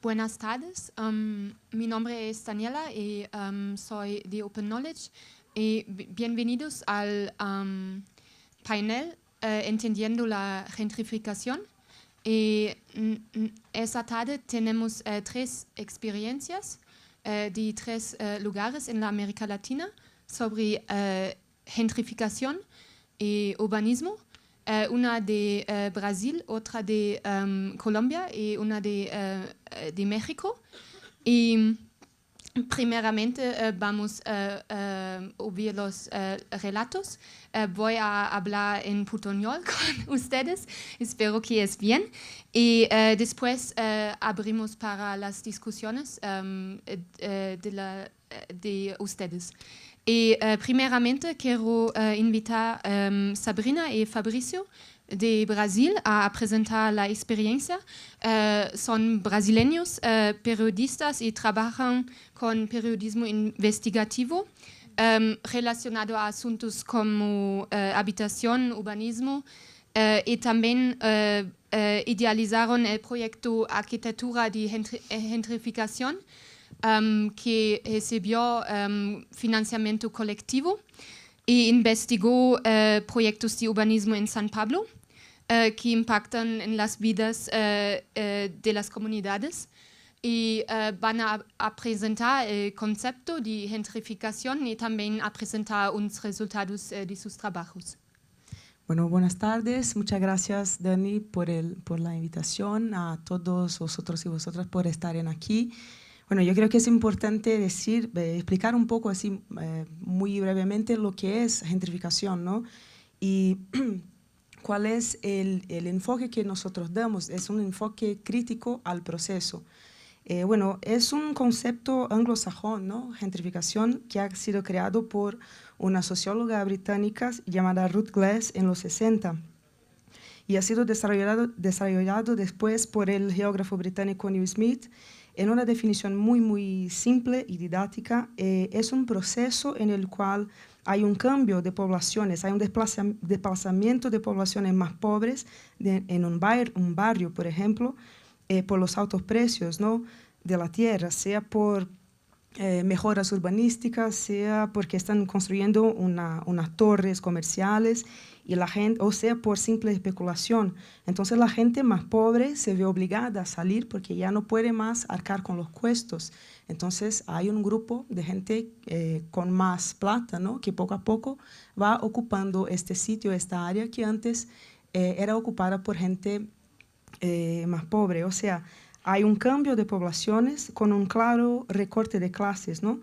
Buenas tardes, mi nombre es Daniela y soy de Open Knowledge y bienvenidos al panel Entendiendo la gentrificación. Y esta tarde tenemos 3 experiencias de 3 lugares en la América Latina sobre gentrificación y urbanismo. Una de Brasil, otra de Colombia y una de México. Y primeramente vamos a oír los relatos. Voy a hablar en portuñol con ustedes, espero que es bien. Y después abrimos para las discusiones de ustedes. Y primeramente quiero invitar a Sabrina y Fabricio de Brasil a presentar la experiencia. Son brasileños, periodistas y trabajan con periodismo investigativo relacionado a asuntos como habitación, urbanismo y también idealizaron el proyecto Arquitectura de Gentrificación que recibió financiamiento colectivo y investigó proyectos de urbanismo en San Pablo que impactan en las vidas de las comunidades y van a presentar el concepto de gentrificación y también a presentar unos resultados de sus trabajos. Bueno, buenas tardes. Muchas gracias, Dani, por la invitación, a todos vosotros y vosotras por estar aquí. Bueno, yo creo que es importante explicar un poco así muy brevemente lo que es gentrificación, ¿no? Y cuál es el enfoque que nosotros damos. Es un enfoque crítico al proceso. Bueno, es un concepto anglosajón, ¿no? Gentrificación, que ha sido creado por una socióloga británica llamada Ruth Glass en los 60 y ha sido desarrollado después por el geógrafo británico Neil Smith en una definición muy simple y didáctica. Es un proceso en el cual hay un cambio de poblaciones, hay un desplazamiento de poblaciones más pobres en un barrio, por ejemplo, por los altos precios, ¿no?, de la tierra, sea por mejoras urbanísticas, sea porque están construyendo unas torres comerciales, y la gente, o sea por simple especulación. Entonces la gente más pobre se ve obligada a salir porque ya no puede más arcar con los costos. Entonces hay un grupo de gente con más plata, ¿no?, que poco a poco va ocupando este sitio, esta área que antes era ocupada por gente más pobre. O sea, hay un cambio de poblaciones con un claro recorte de clases, ¿no?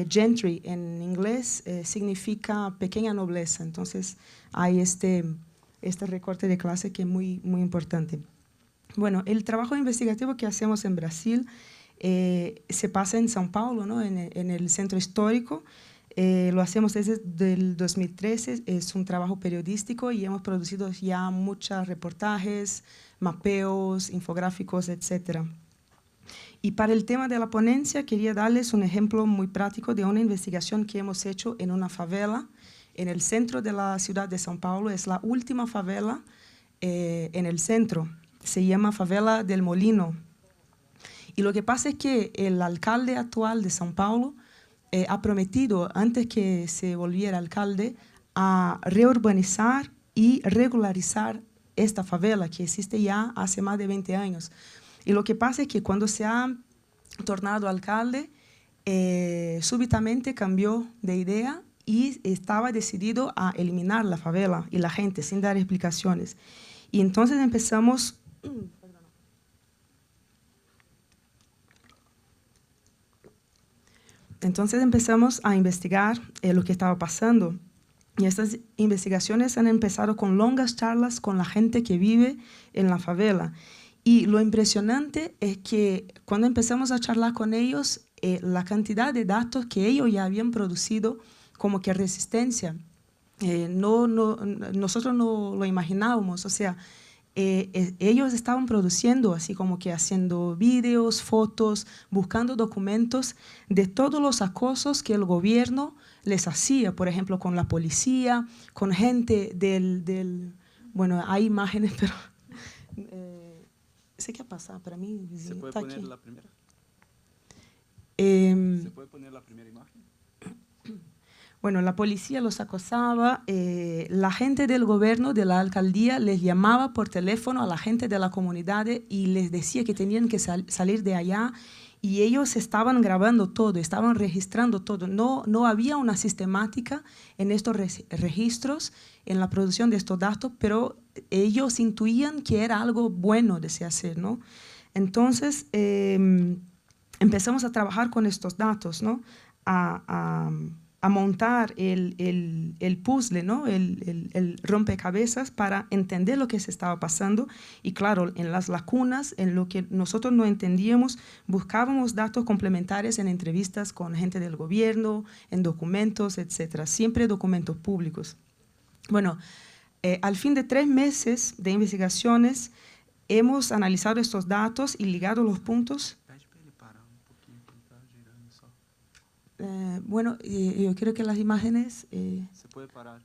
Gentry en inglés significa pequeña nobleza. Entonces hay este recorte de clase que es muy importante. Bueno, el trabajo investigativo que hacemos en Brasil se pasa en São Paulo, ¿no?, en el centro histórico. Lo hacemos desde el 2013, es un trabajo periodístico y hemos producido ya muchos reportajes, mapeos, infográficos, etc. Y para el tema de la ponencia quería darles un ejemplo muy práctico de una investigación que hemos hecho en una favela en el centro de la ciudad de São Paulo. Es la última favela en el centro, se llama Favela del Molino. Y lo que pasa es que el alcalde actual de São Paulo ha prometido, antes que se volviera alcalde, a reurbanizar y regularizar esta favela que existe ya hace más de 20 años. Y lo que pasa es que cuando se ha tornado alcalde, súbitamente cambió de idea y estaba decidido a eliminar la favela y la gente sin dar explicaciones. Y entonces empezamos a investigar lo que estaba pasando. Y estas investigaciones han empezado con longas charlas con la gente que vive en la favela. Y lo impresionante es que cuando empezamos a charlar con ellos, la cantidad de datos que ellos ya habían producido, como que resistencia, nosotros no lo imaginábamos. O sea, ellos estaban produciendo, así como que haciendo vídeos, fotos, buscando documentos de todos los acosos que el gobierno les hacía, por ejemplo, con la policía, con gente bueno, hay imágenes, pero Sé qué pasa, para mí ¿Se puede está poner aquí. la primera? ¿Se puede poner la primera imagen? Bueno, la policía los acosaba, la gente del gobierno, de la alcaldía, les llamaba por teléfono a la gente de la comunidad y les decía que tenían que salir de allá, y ellos estaban grabando todo, estaban registrando todo. No había una sistemática en estos registros, en la producción de estos datos, pero ellos intuían que era algo bueno de se hacer, ¿no? Entonces, empezamos a trabajar con estos datos, ¿no? A montar el puzzle, ¿no? el rompecabezas para entender lo que se estaba pasando. Y claro, en las lacunas, en lo que nosotros no entendíamos, buscábamos datos complementarios en entrevistas con gente del gobierno, en documentos, etcétera, siempre documentos públicos. Bueno, al fin de 3 meses de investigaciones, hemos analizado estos datos y ligado los puntos. Bueno, yo creo que las imágenes... ¿Se puede parar?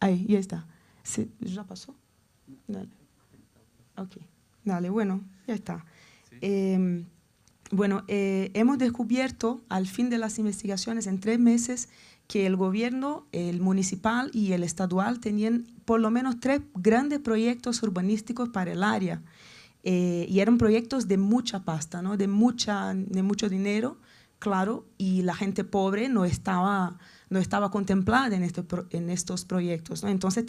Ahí, ya está. ¿Ya pasó? Dale. Ok, dale, bueno, ya está. Sí. Bueno, hemos descubierto al fin de las investigaciones en 3 meses que el gobierno, el municipal y el estadual tenían por lo menos 3 grandes proyectos urbanísticos para el área. Y eran proyectos de mucha pasta, ¿no? de mucho dinero, claro, y la gente pobre no estaba contemplada en estos proyectos, ¿no? Entonces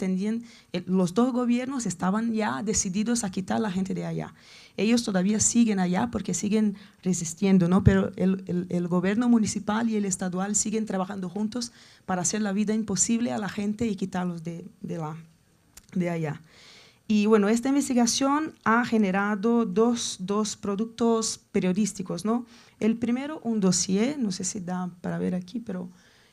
los 2 gobiernos estaban ya decididos a quitar a la gente de allá. Ellos todavía siguen allá porque siguen resistiendo, ¿no? Pero el gobierno municipal y el estadual siguen trabajando juntos para hacer la vida imposible a la gente y quitarlos de allá. Y bueno, esta investigación ha generado dos productos periodísticos, ¿no? El primero, un dossier, no sé si da para ver aquí, pero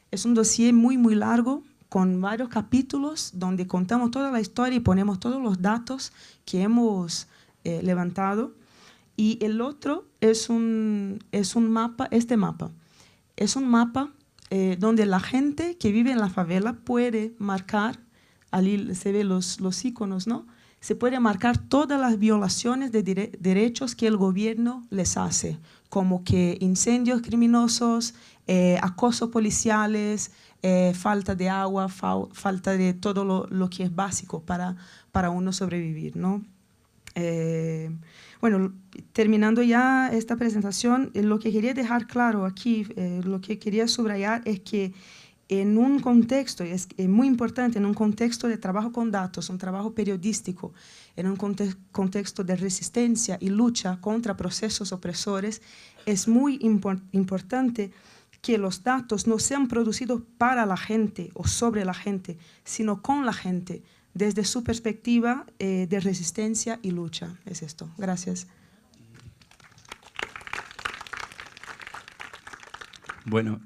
es un dossier muy, muy largo, con varios capítulos, donde contamos toda la historia y ponemos todos los datos que hemos levantado. Y el otro es un mapa, este mapa. Es un mapa donde la gente que vive en la favela puede marcar, ahí se ven los iconos, ¿no? Se puede marcar todas las violaciones de derechos que el gobierno les hace, como que incendios criminosos, acosos policiales, falta de agua, falta de todo lo que es básico para uno sobrevivir, ¿no? Bueno, terminando ya esta presentación, lo que quería dejar claro aquí, lo que quería subrayar es que en un contexto, es muy importante, en un contexto de trabajo con datos, un trabajo periodístico, en un contexto de resistencia y lucha contra procesos opresores, es muy importante que los datos no sean producidos para la gente o sobre la gente, sino con la gente, desde su perspectiva de resistencia y lucha. Es esto. Gracias. Bueno,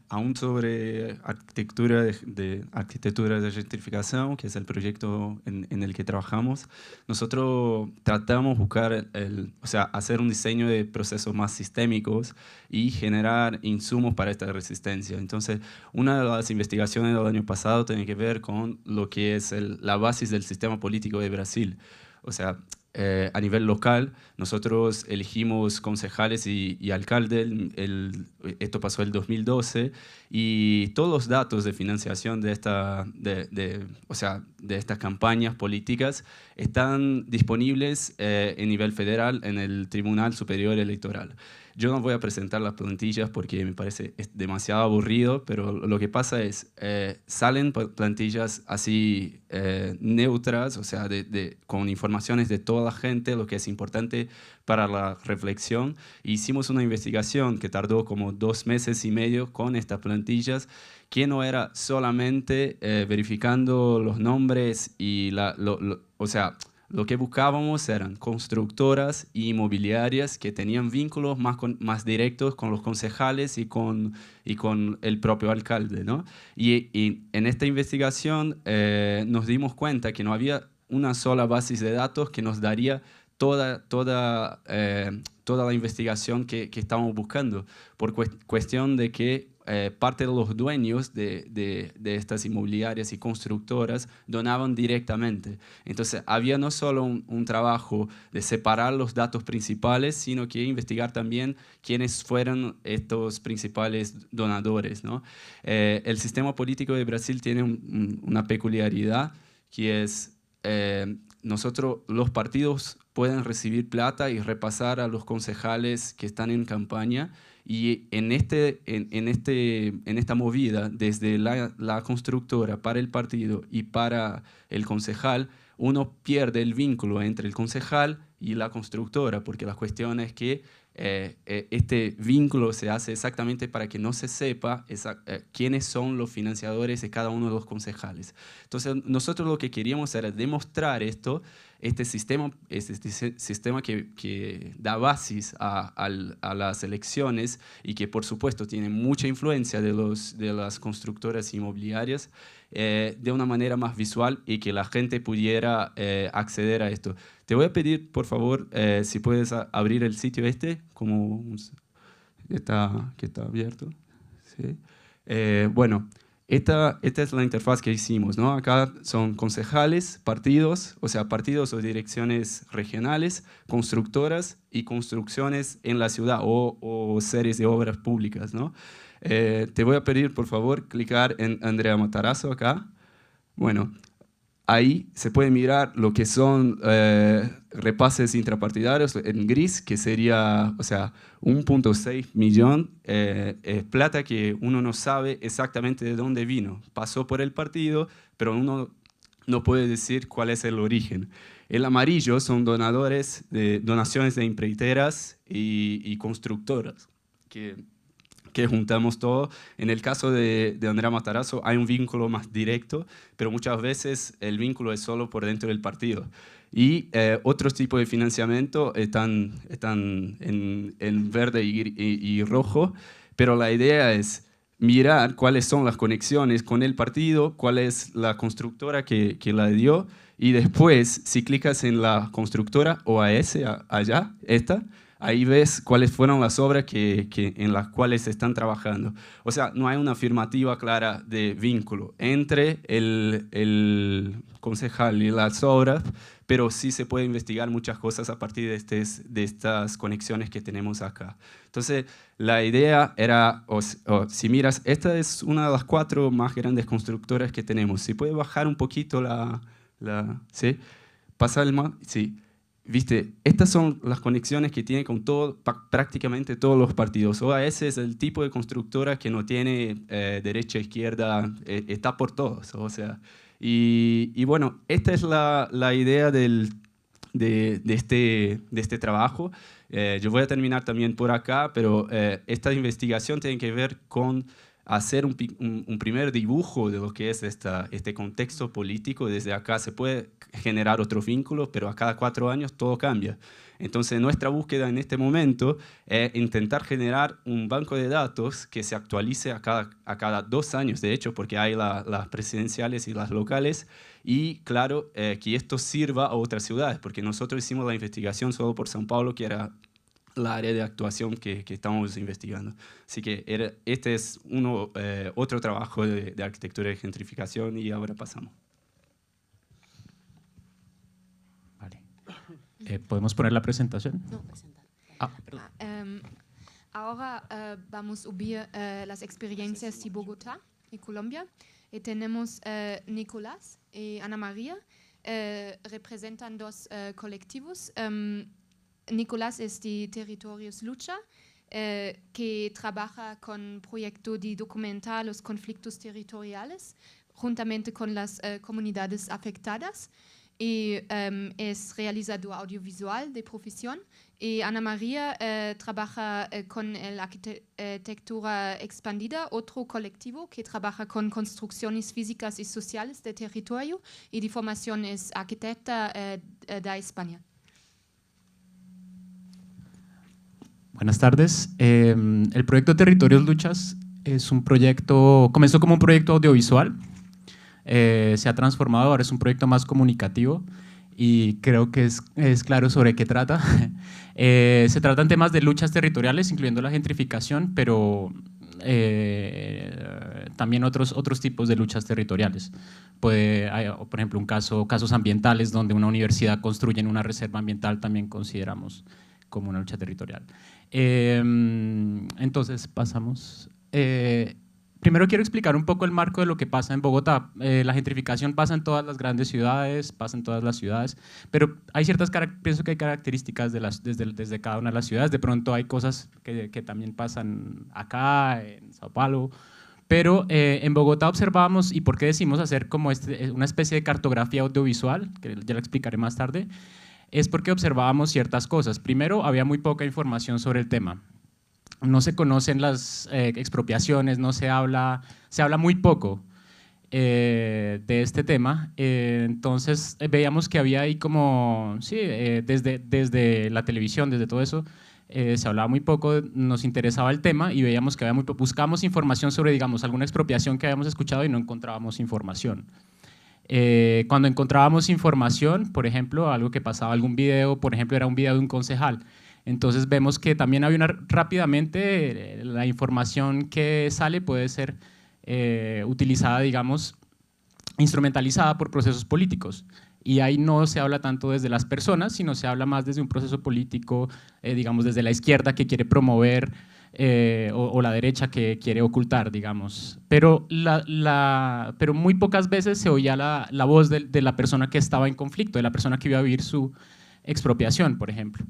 aún sobre arquitectura de gentrificación, que es el proyecto en el que trabajamos, nosotros tratamos de buscar, o sea, hacer un diseño de procesos más sistémicos y generar insumos para esta resistencia. Entonces, una de las investigaciones del año pasado tiene que ver con lo que es la base del sistema político de Brasil. O sea, a nivel local, nosotros elegimos concejales y alcaldes, esto pasó en el 2012, y todos los datos de financiación de estas campañas políticas están disponibles en nivel federal en el Tribunal Superior Electoral. Yo no voy a presentar las plantillas porque me parece demasiado aburrido, pero lo que pasa es, salen plantillas así neutras, o sea, con informaciones de toda la gente, lo que es importante para la reflexión. Hicimos una investigación que tardó como 2 meses y medio con estas plantillas, que no era solamente verificando los nombres y o sea, lo que buscábamos eran constructoras e inmobiliarias que tenían vínculos más directos con los concejales y con el propio alcalde, ¿no? Y en esta investigación nos dimos cuenta que no había una sola base de datos que nos daría toda la investigación que estamos buscando, por cuestión de que parte de los dueños de estas inmobiliarias y constructoras donaban directamente. Entonces había no solo un trabajo de separar los datos principales, sino que investigar también quiénes fueron estos principales donadores, ¿no? El sistema político de Brasil tiene una peculiaridad, que es los partidos pueden recibir plata y repasar a los concejales que están en campaña, y en esta movida, desde la constructora para el partido y para el concejal, uno pierde el vínculo entre el concejal y la constructora, porque la cuestión es que este vínculo se hace exactamente para que no se sepa quiénes son los financiadores de cada uno de los concejales. Entonces, nosotros lo que queríamos era demostrar este sistema que da bases a las elecciones y que, por supuesto, tiene mucha influencia de las constructoras inmobiliarias, de una manera más visual, y que la gente pudiera acceder a esto. Te voy a pedir, por favor, si puedes abrir el sitio que está abierto. ¿Sí? Bueno, esta es la interfaz que hicimos, ¿no? Acá son concejales, partidos o direcciones regionales, constructoras y construcciones en la ciudad o series de obras públicas, ¿no? Te voy a pedir, por favor, clicar en Andrea Matarazzo acá. Bueno, ahí se puede mirar lo que son repases intrapartidarios en gris, que sería, 1.6 millón, plata que uno no sabe exactamente de dónde vino. Pasó por el partido, pero uno no puede decir cuál es el origen. El amarillo son donaciones de empreiteras y constructoras, que juntamos todo. En el caso de Andrea Matarazzo hay un vínculo más directo, pero muchas veces el vínculo es solo por dentro del partido. Y otros tipos de financiamiento están en verde y rojo, pero la idea es mirar cuáles son las conexiones con el partido, cuál es la constructora que la dio, y después, si clicas en la constructora OAS, allá, ahí ves cuáles fueron las obras en las cuales se están trabajando. O sea, no hay una afirmativa clara de vínculo entre el concejal y las obras, pero sí se puede investigar muchas cosas a partir de estas conexiones que tenemos acá. Entonces, la idea era, si miras, esta es una de las 4 más grandes constructoras que tenemos. Si puedes bajar un poquito ¿sí? Pasa el más, sí. ¿Viste? Estas son las conexiones que tiene con prácticamente todos los partidos. OAS es el tipo de constructora que no tiene derecha, izquierda, está por todos. O sea, y bueno, esta es la idea de este trabajo. Yo voy a terminar también por acá, pero esta investigación tiene que ver con hacer un primer dibujo de lo que es este contexto político. Desde acá se puede generar otro vínculo, pero a cada 4 años todo cambia. Entonces, nuestra búsqueda en este momento es intentar generar un banco de datos que se actualice a cada 2 años, de hecho, porque hay las presidenciales y las locales, y claro, que esto sirva a otras ciudades, porque nosotros hicimos la investigación solo por São Paulo, que era la área de actuación que estamos investigando. Así que este es otro trabajo de arquitectura de gentrificación, y ahora pasamos. Vale. ¿Podemos poner la presentación? No, presentar. Perdón. Ahora vamos a ver las experiencias de Bogotá y Colombia. Y tenemos Nicolás y Ana María, representan 2 colectivos. Nicolás es de Territorios Lucha, que trabaja con proyecto de documentar los conflictos territoriales juntamente con las comunidades afectadas, y es realizador audiovisual de profesión. Y Ana María trabaja con la arquitectura expandida, otro colectivo que trabaja con construcciones físicas y sociales de territorio, y de formación es arquitecta de España. Buenas tardes. El proyecto Territorios Luchas comenzó como un proyecto audiovisual, se ha transformado, ahora es un proyecto más comunicativo, y creo que es claro sobre qué trata. Se tratan temas de luchas territoriales, incluyendo la gentrificación, pero también otros tipos de luchas territoriales. Hay, por ejemplo, casos ambientales donde una universidad construye una reserva ambiental, también consideramos como una lucha territorial. Entonces, pasamos. Primero quiero explicar un poco el marco de lo que pasa en Bogotá. La gentrificación pasa en todas las grandes ciudades, pasa en todas las ciudades, pero hay pienso que hay características desde cada una de las ciudades. De pronto hay cosas que también pasan acá, en Sao Paulo, pero en Bogotá observamos, y por qué decidimos hacer como una especie de cartografía audiovisual, que ya la explicaré más tarde, es porque observábamos ciertas cosas. Primero, había muy poca información sobre el tema. No se conocen las expropiaciones, se habla muy poco de este tema. Entonces veíamos que había ahí como, sí, desde la televisión, desde todo eso, se hablaba muy poco, nos interesaba el tema y veíamos que buscábamos información sobre, digamos, alguna expropiación que habíamos escuchado y no encontrábamos información. Cuando encontrábamos información, por ejemplo, algo que pasaba, algún video, por ejemplo, era un video de un concejal. Entonces vemos que también rápidamente la información que sale puede ser utilizada, digamos, instrumentalizada por procesos políticos. Y ahí no se habla tanto desde las personas, sino se habla más desde un proceso político, digamos, desde la izquierda que quiere promover o la derecha que quiere ocultar, digamos. Pero muy pocas veces se oía la voz de la persona que estaba en conflicto, de la persona que iba a vivir su expropiación, por ejemplo.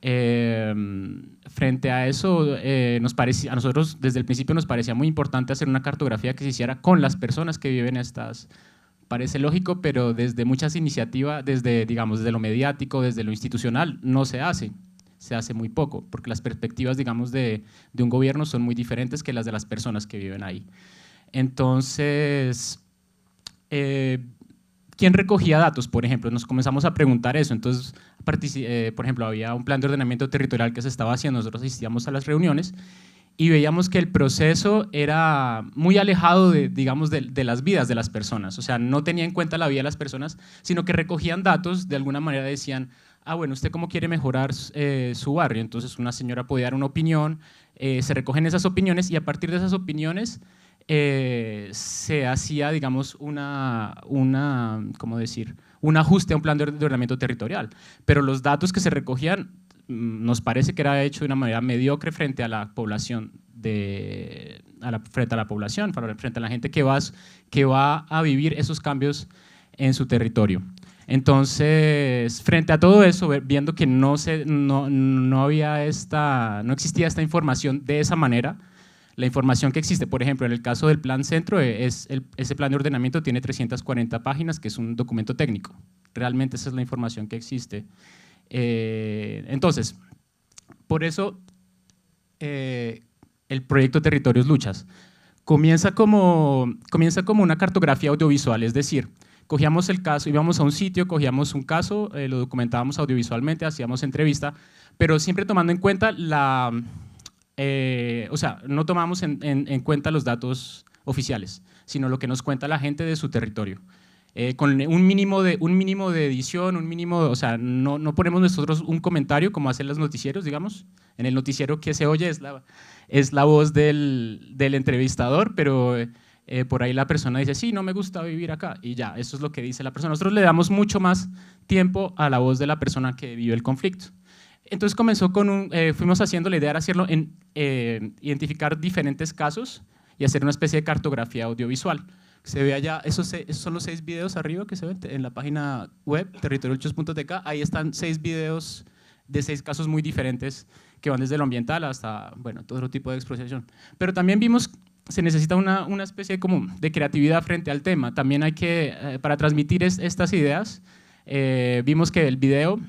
Frente a eso, a nosotros desde el principio nos parecía muy importante hacer una cartografía que se hiciera con las personas que viven estas. Parece lógico, pero desde muchas iniciativas, desde lo mediático, desde lo institucional, no se hace muy poco, porque las perspectivas, digamos, de un gobierno son muy diferentes que las de las personas que viven ahí. Entonces, ¿quién recogía datos? Por ejemplo, nos comenzamos a preguntar eso. Entonces, por ejemplo, había un plan de ordenamiento territorial que se estaba haciendo, nosotros asistíamos a las reuniones y veíamos que el proceso era muy alejado digamos, de las vidas de las personas. O sea, no tenía en cuenta la vida de las personas, sino que recogían datos, de alguna manera decían, bueno, ¿usted cómo quiere mejorar su barrio? Entonces una señora podía dar una opinión, se recogen esas opiniones y a partir de esas opiniones se hacía, digamos, ¿cómo decir? Un ajuste a un plan de ordenamiento territorial. Pero los datos que se recogían nos parece que era hecho de una manera mediocre frente a la población, frente a la gente que va a vivir esos cambios en su territorio. Entonces, frente a todo eso, viendo que no existía esta información de esa manera, la información que existe, por ejemplo, en el caso del Plan Centro, ese plan de ordenamiento tiene 340 páginas, que es un documento técnico. Realmente esa es la información que existe. Entonces, por eso el proyecto Territorios Luchas comienza como una cartografía audiovisual, es decir, cogíamos el caso, íbamos a un sitio, cogíamos un caso, lo documentábamos audiovisualmente, hacíamos entrevista, pero siempre tomando en cuenta o sea, no tomamos en cuenta los datos oficiales, sino lo que nos cuenta la gente de su territorio. Con un mínimo de edición, o sea, no ponemos nosotros un comentario como hacen los noticieros, digamos. En el noticiero que se oye es la voz del entrevistador, pero por ahí la persona dice, sí, no me gusta vivir acá, y ya, eso es lo que dice la persona. Nosotros le damos mucho más tiempo a la voz de la persona que vive el conflicto. Entonces comenzó fuimos haciendo, la idea era hacerlo identificar diferentes casos y hacer una especie de cartografía audiovisual. Se ve allá, esos son los 6 videos arriba que se ven en la página web territorioluchas.tk. Ahí están 6 videos de 6 casos muy diferentes que van desde lo ambiental hasta, bueno, todo tipo de expropiación. Pero también vimos se necesita una especie como de creatividad frente al tema. También hay que, para transmitir estas ideas, vimos que el video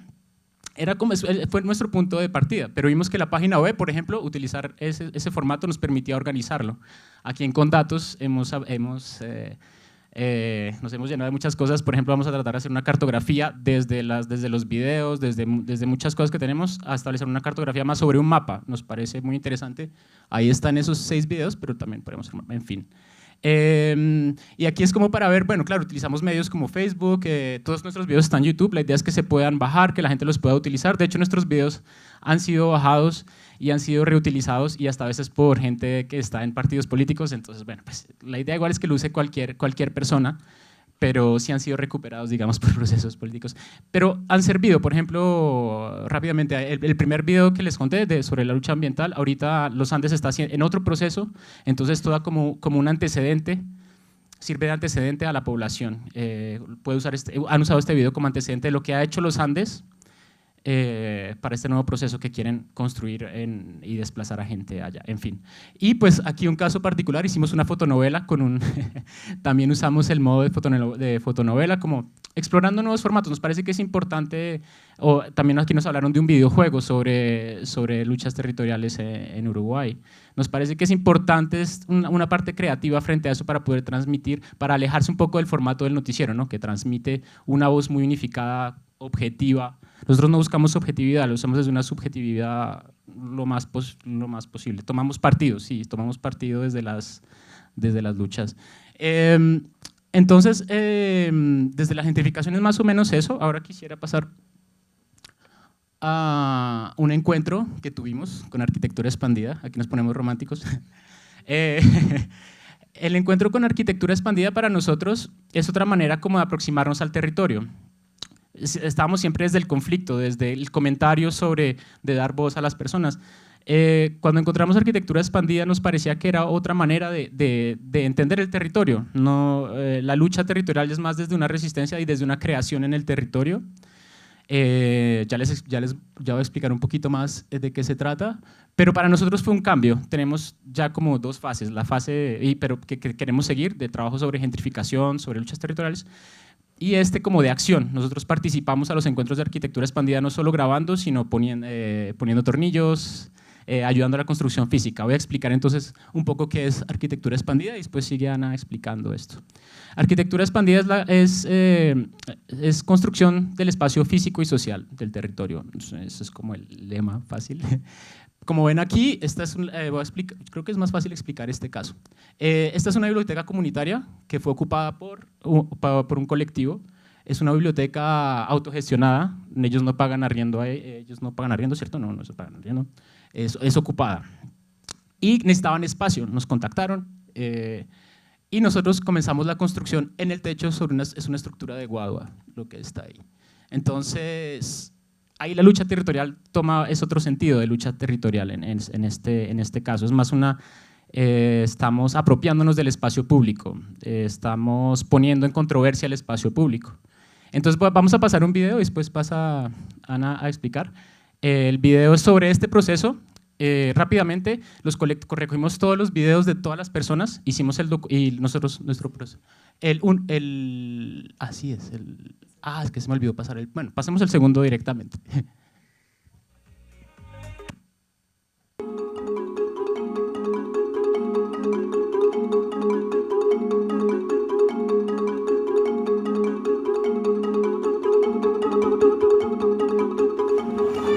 fue nuestro punto de partida, pero vimos que la página web, por ejemplo, utilizar ese formato nos permitía organizarlo. Aquí en Condatos nos hemos llenado de muchas cosas. Por ejemplo, vamos a tratar de hacer una cartografía desde los videos, desde muchas cosas que tenemos, a establecer una cartografía más sobre un mapa. Nos parece muy interesante. Ahí están esos 6 videos, pero también podemos hacer, en fin. Y aquí es como para ver, bueno, claro, utilizamos medios como Facebook, todos nuestros videos están en YouTube, la idea es que se puedan bajar, que la gente los pueda utilizar. De hecho, nuestros videos han sido bajados y han sido reutilizados y hasta a veces por gente que está en partidos políticos. Entonces, bueno, pues la idea igual es que lo use cualquier persona, pero sí han sido recuperados, digamos, por procesos políticos. Pero han servido, por ejemplo, rápidamente, el primer video que les conté sobre la lucha ambiental, ahorita Los Andes está en otro proceso, entonces esto da como un antecedente, sirve de antecedente a la población. Han usado este video como antecedente de lo que ha hecho Los Andes para este nuevo proceso que quieren construir y desplazar a gente allá, en fin. Y pues aquí un caso particular, hicimos una fotonovela también usamos el modo de fotonovela como explorando nuevos formatos. Nos parece que es importante, o también aquí nos hablaron de un videojuego sobre luchas territoriales en Uruguay. Nos parece que es importante una parte creativa frente a eso para poder transmitir, para alejarse un poco del formato del noticiero, ¿no? Que transmite una voz muy unificada, objetiva. Nosotros no buscamos objetividad, lo usamos desde una subjetividad lo más posible. Tomamos partido, sí, tomamos partido desde las luchas. Entonces, desde la gentrificación es más o menos eso. Ahora quisiera pasar a un encuentro que tuvimos con Arquitectura Expandida. Aquí nos ponemos románticos. El encuentro con Arquitectura Expandida para nosotros es otra manera como de aproximarnos al territorio. Estábamos siempre desde el conflicto, desde el comentario de dar voz a las personas. Cuando encontramos Arquitectura Expandida nos parecía que era otra manera de entender el territorio. La lucha territorial es más desde una resistencia y desde una creación en el territorio. Ya voy a explicar un poquito más de qué se trata, pero para nosotros fue un cambio. Tenemos ya como dos fases, la fase pero que queremos seguir, de trabajo sobre gentrificación, sobre luchas territoriales, y como de acción. Nosotros participamos a los encuentros de Arquitectura Expandida no solo grabando, sino poniendo tornillos, ayudando a la construcción física. Voy a explicar entonces un poco qué es Arquitectura Expandida y después sigue Ana explicando esto. Arquitectura Expandida es construcción del espacio físico y social del territorio. Eso es como el lema fácil. Como ven aquí, creo que es más fácil explicar este caso. Esta es una biblioteca comunitaria que fue ocupada por un colectivo. Es una biblioteca autogestionada, ellos no pagan arriendo, ¿cierto? No se pagan arriendo. Es ocupada. Y necesitaban espacio, nos contactaron y nosotros comenzamos la construcción en el techo es una estructura de guadua, lo que está ahí. Entonces, ahí la lucha territorial es otro sentido de lucha territorial en este caso. Es más estamos apropiándonos del espacio público, estamos poniendo en controversia el espacio público. Entonces vamos a pasar un video y después pasa Ana a explicar. El video es sobre este proceso. Rápidamente recogimos todos los videos de todas las personas, hicimos nuestro proceso. Así es. Es que se me olvidó pasar bueno, pasemos el segundo directamente.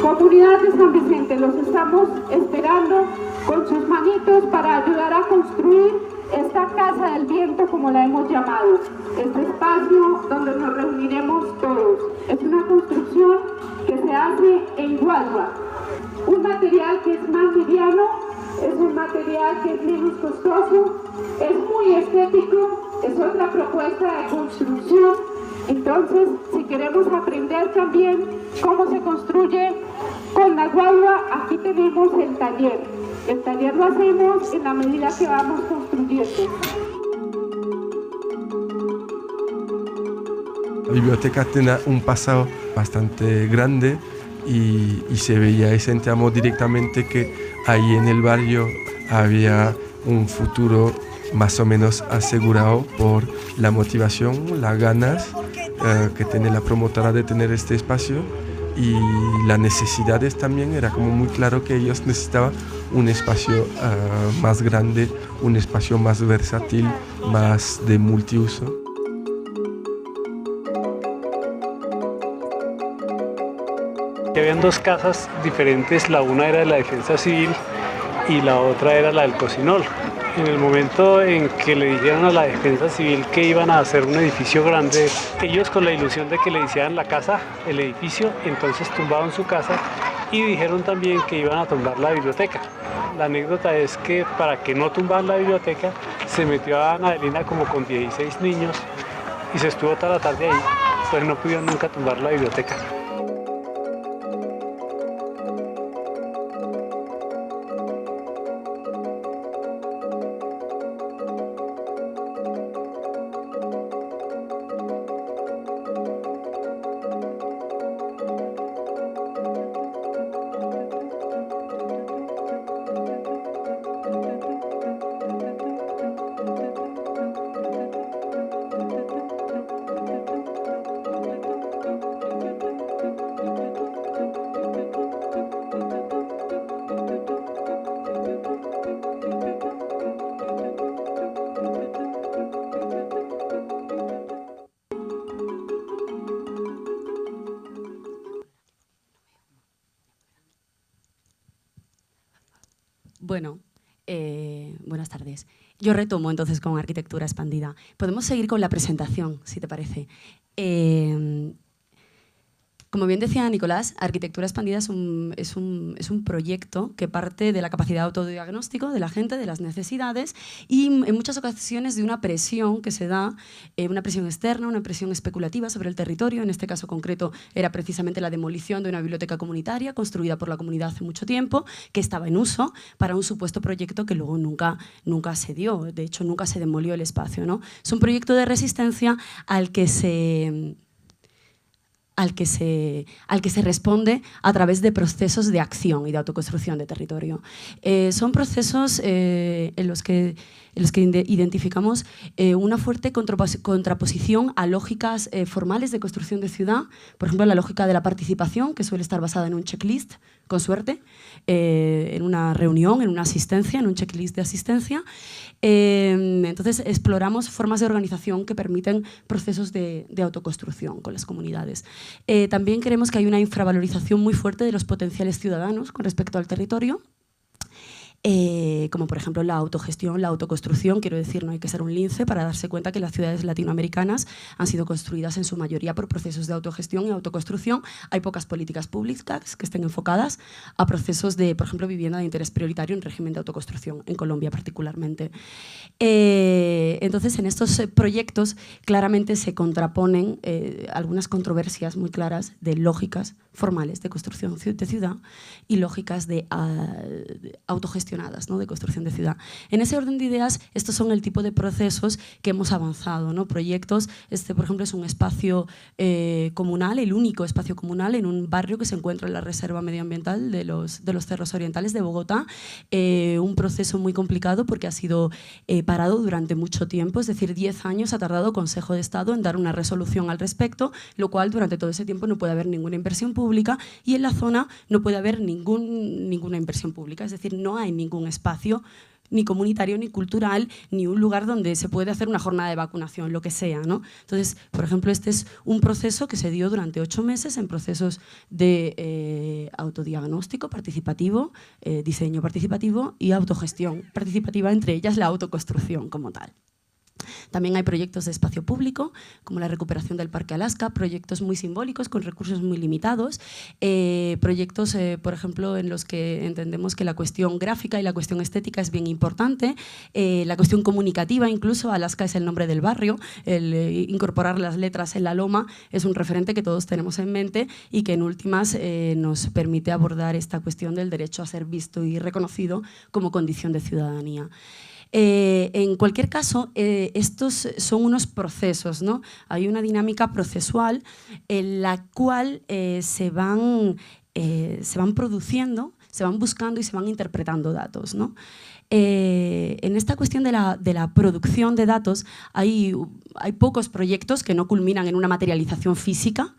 Comunidad de San Vicente, los estamos esperando con sus manitos para ayudar a construir esta Casa del Viento, como la hemos llamado, este espacio donde nos reuniremos todos. Es una construcción que se hace en guadua, un material que es más liviano, es un material que es menos costoso, es muy estético, es otra propuesta de construcción. Entonces, si queremos aprender también cómo se construye con la guadua, aquí tenemos el taller. El taller lo hacemos en la medida que vamos construyendo. La biblioteca tenía un pasado bastante grande y se veía y sentíamos directamente que ahí en el barrio había un futuro más o menos asegurado por la motivación, las ganas que tiene la promotora de tener este espacio y las necesidades también. Era como muy claro que ellos necesitaban un espacio más grande, un espacio más versátil, más de multiuso. Habían dos casas diferentes, la una era de la Defensa Civil y la otra era la del Cocinol. En el momento en que le dijeron a la Defensa Civil que iban a hacer un edificio grande, ellos con la ilusión de que le hicieran la casa, el edificio, entonces tumbaron su casa y dijeron también que iban a tumbar la biblioteca. La anécdota es que para que no tumbaran la biblioteca, se metió a Ana Adelina como con 16 niños y se estuvo toda la tarde ahí, pues no pudieron nunca tumbar la biblioteca. Bueno, buenas tardes. Yo retomo entonces con arquitectura expandida. Podemos seguir con la presentación, si te parece. Como bien decía Nicolás, Arquitectura Expandida es un proyecto que parte de la capacidad de autodiagnóstico de la gente, de las necesidades y en muchas ocasiones de una presión que se da, una presión externa, una presión especulativa sobre el territorio. En este caso concreto era precisamente la demolición de una biblioteca comunitaria construida por la comunidad hace mucho tiempo, que estaba en uso para un supuesto proyecto que luego nunca se dio. De hecho, nunca se demolió el espacio, ¿no? Es un proyecto de resistencia al que se responde a través de procesos de acción y de autoconstrucción de territorio. Son procesos en los que identificamos una fuerte contraposición a lógicas formales de construcción de ciudad, por ejemplo, la lógica de la participación, que suele estar basada en un checklist, con suerte, en una reunión, en una asistencia, en un checklist de asistencia. Entonces, exploramos formas de organización que permiten procesos de autoconstrucción con las comunidades. También creemos que hay una infravalorización muy fuerte de los potenciales ciudadanos con respecto al territorio, como por ejemplo la autogestión, la autoconstrucción. Quiero decir, no hay que ser un lince para darse cuenta que las ciudades latinoamericanas han sido construidas en su mayoría por procesos de autogestión y autoconstrucción. Hay pocas políticas públicas que estén enfocadas a procesos de, por ejemplo, vivienda de interés prioritario en régimen de autoconstrucción, en Colombia particularmente. Entonces, en estos proyectos claramente se contraponen algunas controversias muy claras de lógicas formales de construcción de ciudad y lógicas de autogestionadas, ¿no?, de construcción de ciudad. En ese orden de ideas, estos son el tipo de procesos que hemos avanzado, ¿no? Proyectos, por ejemplo, es un espacio comunal, el único espacio comunal en un barrio que se encuentra en la Reserva Medioambiental de los Cerros Orientales de Bogotá. Un proceso muy complicado porque ha sido parado durante mucho tiempo, es decir, 10 años ha tardado el Consejo de Estado en dar una resolución al respecto, lo cual durante todo ese tiempo no puede haber ninguna inversión pública y en la zona no puede haber ninguna inversión pública, es decir, no hay ningún espacio ni comunitario, ni cultural, ni un lugar donde se puede hacer una jornada de vacunación, lo que sea, ¿no? Entonces, por ejemplo, este es un proceso que se dio durante 8 meses en procesos de autodiagnóstico participativo, diseño participativo y autogestión participativa, entre ellas la autoconstrucción como tal. También hay proyectos de espacio público, como la recuperación del Parque Alaska, proyectos muy simbólicos con recursos muy limitados, proyectos, por ejemplo, en los que entendemos que la cuestión gráfica y la cuestión estética es bien importante, la cuestión comunicativa, incluso Alaska es el nombre del barrio, el incorporar las letras en la loma es un referente que todos tenemos en mente y que en últimas nos permite abordar esta cuestión del derecho a ser visto y reconocido como condición de ciudadanía. En cualquier caso, estos son unos procesos, ¿no? Hay una dinámica procesual en la cual se van produciendo, se van buscando y se van interpretando datos, ¿no? En esta cuestión de la producción de datos hay pocos proyectos que no culminan en una materialización física.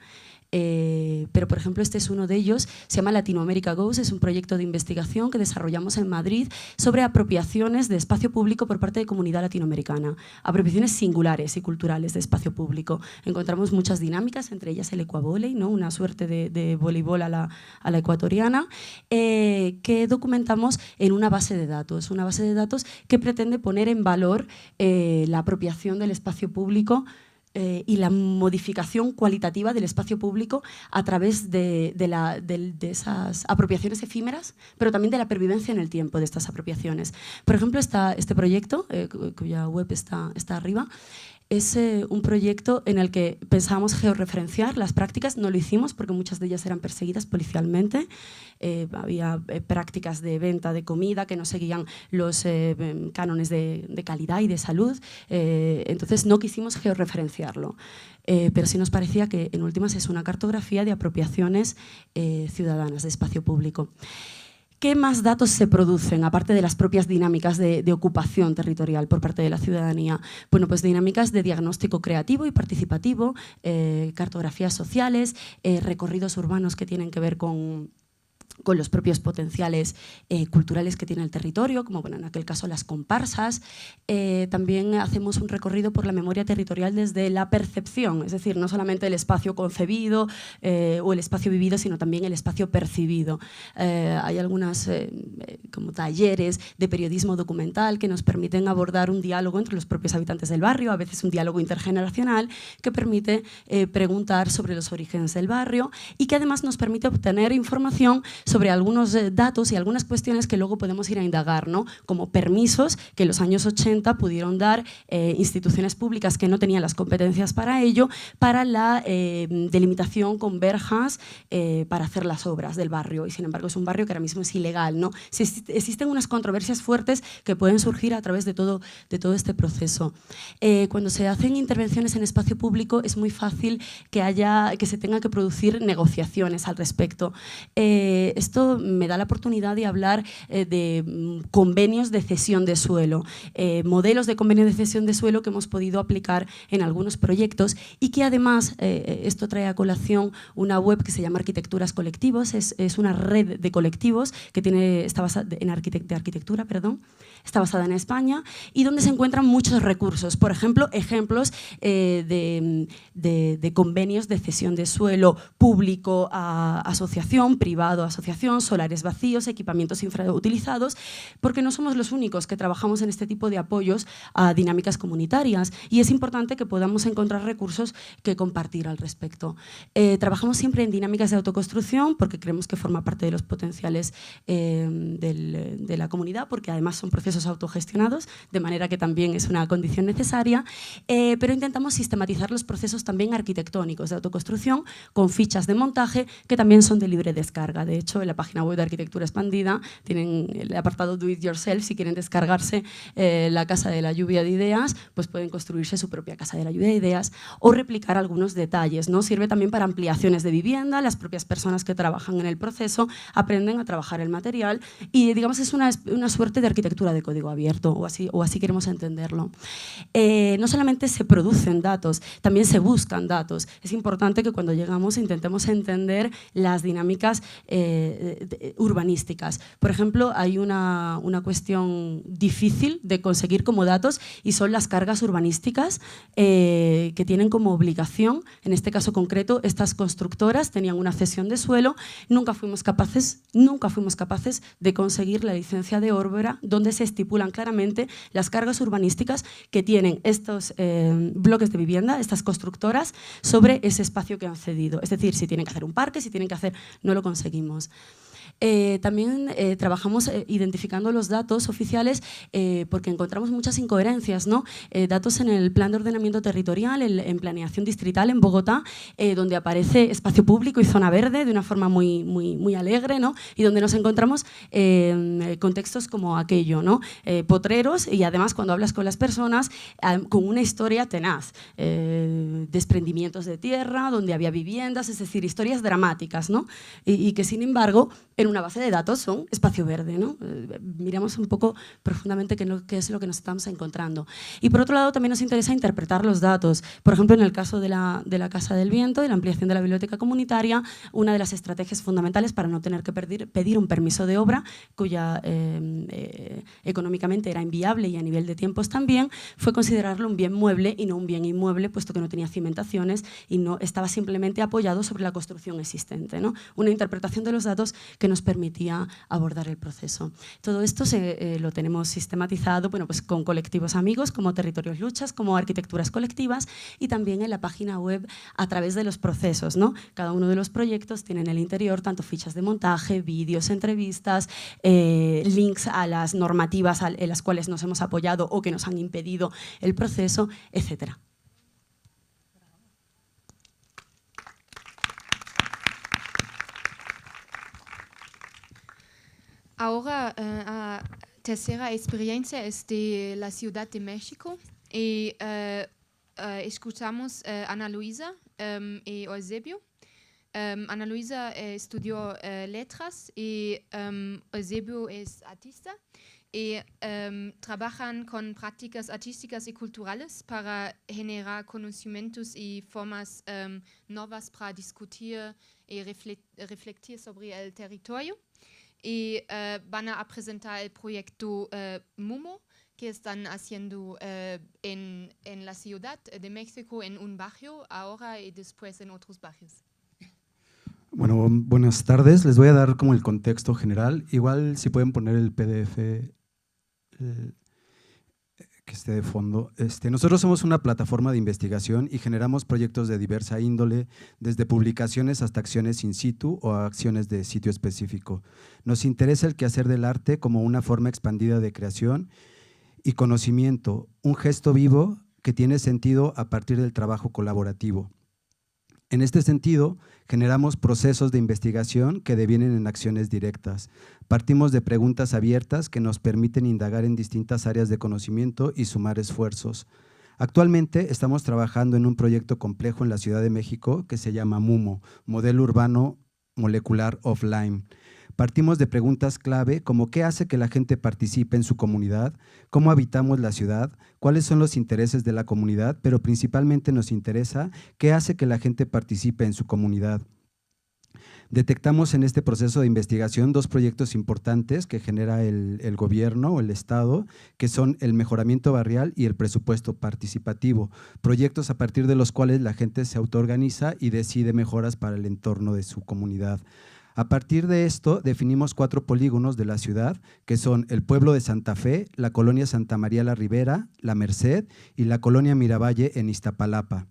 Pero, por ejemplo, este es uno de ellos, se llama Latinoamérica Goes, es un proyecto de investigación que desarrollamos en Madrid sobre apropiaciones de espacio público por parte de comunidad latinoamericana, apropiaciones singulares y culturales de espacio público. Encontramos muchas dinámicas, entre ellas el ecuavóley, ¿no? Una suerte de voleibol a la ecuatoriana, que documentamos en una base de datos que pretende poner en valor la apropiación del espacio público y la modificación cualitativa del espacio público a través de esas apropiaciones efímeras, pero también de la pervivencia en el tiempo de estas apropiaciones. Por ejemplo, este proyecto, cuya web está arriba, es un proyecto en el que pensábamos georreferenciar las prácticas. No lo hicimos porque muchas de ellas eran perseguidas policialmente. Había prácticas de venta de comida que no seguían los cánones de calidad y de salud. Entonces no quisimos georreferenciarlo. Pero sí nos parecía que en últimas es una cartografía de apropiaciones ciudadanas de espacio público. ¿Qué más datos se producen, aparte de las propias dinámicas de ocupación territorial por parte de la ciudadanía? Bueno, pues dinámicas de diagnóstico creativo y participativo, cartografías sociales, recorridos urbanos que tienen que ver con los propios potenciales culturales que tiene el territorio, como bueno, en aquel caso las comparsas. También hacemos un recorrido por la memoria territorial desde la percepción, es decir, no solamente el espacio concebido o el espacio vivido, sino también el espacio percibido. Hay algunas como talleres de periodismo documental que nos permiten abordar un diálogo entre los propios habitantes del barrio, a veces un diálogo intergeneracional que permite preguntar sobre los orígenes del barrio y que además nos permite obtener información sobre algunos datos y algunas cuestiones que luego podemos ir a indagar, ¿no? Como permisos que en los años 80 pudieron dar instituciones públicas que no tenían las competencias para ello, para la delimitación con verjas para hacer las obras del barrio, y sin embargo es un barrio que ahora mismo es ilegal, ¿no? Existen unas controversias fuertes que pueden surgir a través de todo este proceso. Cuando se hacen intervenciones en espacio público es muy fácil que se tenga que producir negociaciones al respecto. Esto me da la oportunidad de hablar de convenios de cesión de suelo, modelos de convenio de cesión de suelo que hemos podido aplicar en algunos proyectos y que además esto trae a colación una web que se llama Arquitecturas Colectivos, es una red de colectivos que está basada en arquitectura, está basada en España y donde se encuentran muchos recursos, por ejemplo, ejemplos de convenios de cesión de suelo público a asociación, privado a asociación, solares vacíos, equipamientos infrautilizados, porque no somos los únicos que trabajamos en este tipo de apoyos a dinámicas comunitarias y es importante que podamos encontrar recursos que compartir al respecto. Trabajamos siempre en dinámicas de autoconstrucción porque creemos que forma parte de los potenciales de la comunidad, porque además son procesos autogestionados, de manera que también es una condición necesaria, pero intentamos sistematizar los procesos también arquitectónicos de autoconstrucción con fichas de montaje que también son de libre descarga. De hecho, en la página web de Arquitectura Expandida tienen el apartado Do It Yourself. Si quieren descargarse la casa de la lluvia de ideas, pues pueden construirse su propia casa de la lluvia de ideas o replicar algunos detalles, ¿no? Sirve también para ampliaciones de vivienda. Las propias personas que trabajan en el proceso aprenden a trabajar el material y, digamos, es una suerte de arquitectura de código abierto, o así queremos entenderlo. No solamente se producen datos, también se buscan datos. Es importante que cuando llegamos intentemos entender las dinámicas urbanísticas. Por ejemplo, hay una cuestión difícil de conseguir como datos y son las cargas urbanísticas que tienen como obligación, en este caso concreto, estas constructoras tenían una cesión de suelo, nunca fuimos capaces de conseguir la licencia de obra donde se estipulan claramente las cargas urbanísticas que tienen estos bloques de vivienda, estas constructoras, sobre ese espacio que han cedido. Es decir, si tienen que hacer un parque, si tienen que hacer... No lo conseguimos. También trabajamos identificando los datos oficiales porque encontramos muchas incoherencias, ¿no? Datos en el Plan de Ordenamiento Territorial, en Planeación Distrital en Bogotá, donde aparece espacio público y zona verde de una forma muy alegre, ¿no? Y donde nos encontramos contextos como aquello, ¿no? Potreros, y además cuando hablas con las personas con una historia tenaz, desprendimientos de tierra, donde había viviendas, es decir, historias dramáticas, ¿no? Y que sin embargo en en una base de datos son espacio verde, ¿no? Miramos un poco profundamente qué es lo que nos estamos encontrando. Y por otro lado también nos interesa interpretar los datos. Por ejemplo, en el caso de la Casa del Viento y la ampliación de la biblioteca comunitaria, una de las estrategias fundamentales para no tener que pedir un permiso de obra, cuya económicamente era inviable y a nivel de tiempos también, fue considerarlo un bien mueble y no un bien inmueble, puesto que no tenía cimentaciones y no estaba simplemente apoyado sobre la construcción existente, ¿no? Una interpretación de los datos que nos permitía abordar el proceso. Todo esto lo tenemos sistematizado, bueno, pues con colectivos amigos como Territorios Luchas, como Arquitecturas Colectivas, y también en la página web a través de los procesos, ¿no? Cada uno de los proyectos tiene en el interior tanto fichas de montaje, vídeos, entrevistas, links a las normativas en las cuales nos hemos apoyado o que nos han impedido el proceso, etcétera. Ahora, la tercera experiencia es de la Ciudad de México y escuchamos a Ana Luisa y Eusebio. Ana Luisa estudió letras y Eusebio es artista y trabajan con prácticas artísticas y culturales para generar conocimientos y formas nuevas para discutir y reflexionar sobre el territorio. Y van a presentar el proyecto MUMO, que están haciendo en la Ciudad de México, en un barrio ahora y después en otros barrios. Bueno, buenas tardes. Les voy a dar como el contexto general. Igual si pueden poner el PDF que esté de fondo. Nosotros somos una plataforma de investigación y generamos proyectos de diversa índole, desde publicaciones hasta acciones in situ o acciones de sitio específico. Nos interesa el quehacer del arte como una forma expandida de creación y conocimiento, un gesto vivo que tiene sentido a partir del trabajo colaborativo. En este sentido, generamos procesos de investigación que devienen en acciones directas. Partimos de preguntas abiertas que nos permiten indagar en distintas áreas de conocimiento y sumar esfuerzos. Actualmente estamos trabajando en un proyecto complejo en la Ciudad de México que se llama MUMO, Modelo Urbano Molecular Offline. Partimos de preguntas clave como qué hace que la gente participe en su comunidad, cómo habitamos la ciudad, cuáles son los intereses de la comunidad, pero principalmente nos interesa qué hace que la gente participe en su comunidad. Detectamos en este proceso de investigación dos proyectos importantes que genera el gobierno o el Estado, que son el mejoramiento barrial y el presupuesto participativo, proyectos a partir de los cuales la gente se autoorganiza y decide mejoras para el entorno de su comunidad. A partir de esto, definimos 4 polígonos de la ciudad, que son el pueblo de Santa Fe, la colonia Santa María la Ribera, la Merced y la colonia Miravalle en Iztapalapa.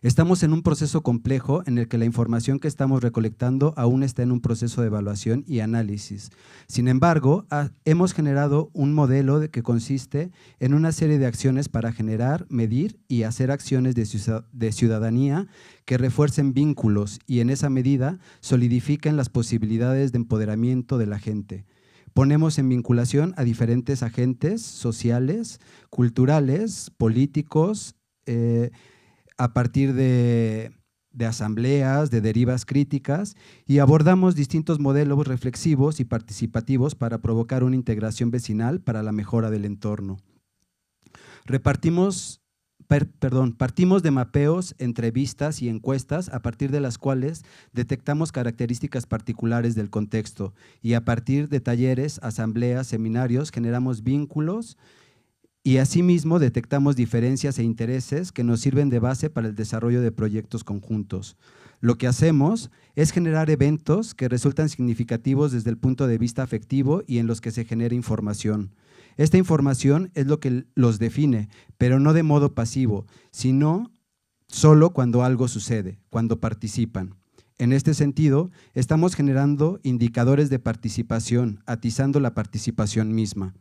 Estamos en un proceso complejo en el que la información que estamos recolectando aún está en un proceso de evaluación y análisis. Sin embargo, hemos generado un modelo que consiste en una serie de acciones para generar, medir y hacer acciones de ciudadanía que refuercen vínculos y en esa medida solidifiquen las posibilidades de empoderamiento de la gente. Ponemos en vinculación a diferentes agentes sociales, culturales, políticos, a partir de asambleas, de derivas críticas y abordamos distintos modelos reflexivos y participativos para provocar una integración vecinal para la mejora del entorno. Partimos de mapeos, entrevistas y encuestas a partir de las cuales detectamos características particulares del contexto y a partir de talleres, asambleas, seminarios generamos vínculos y asimismo detectamos diferencias e intereses que nos sirven de base para el desarrollo de proyectos conjuntos. Lo que hacemos es generar eventos que resultan significativos desde el punto de vista afectivo y en los que se genera información. Esta información es lo que los define, pero no de modo pasivo, sino solo cuando algo sucede, cuando participan. En este sentido, estamos generando indicadores de participación, atizando la participación misma.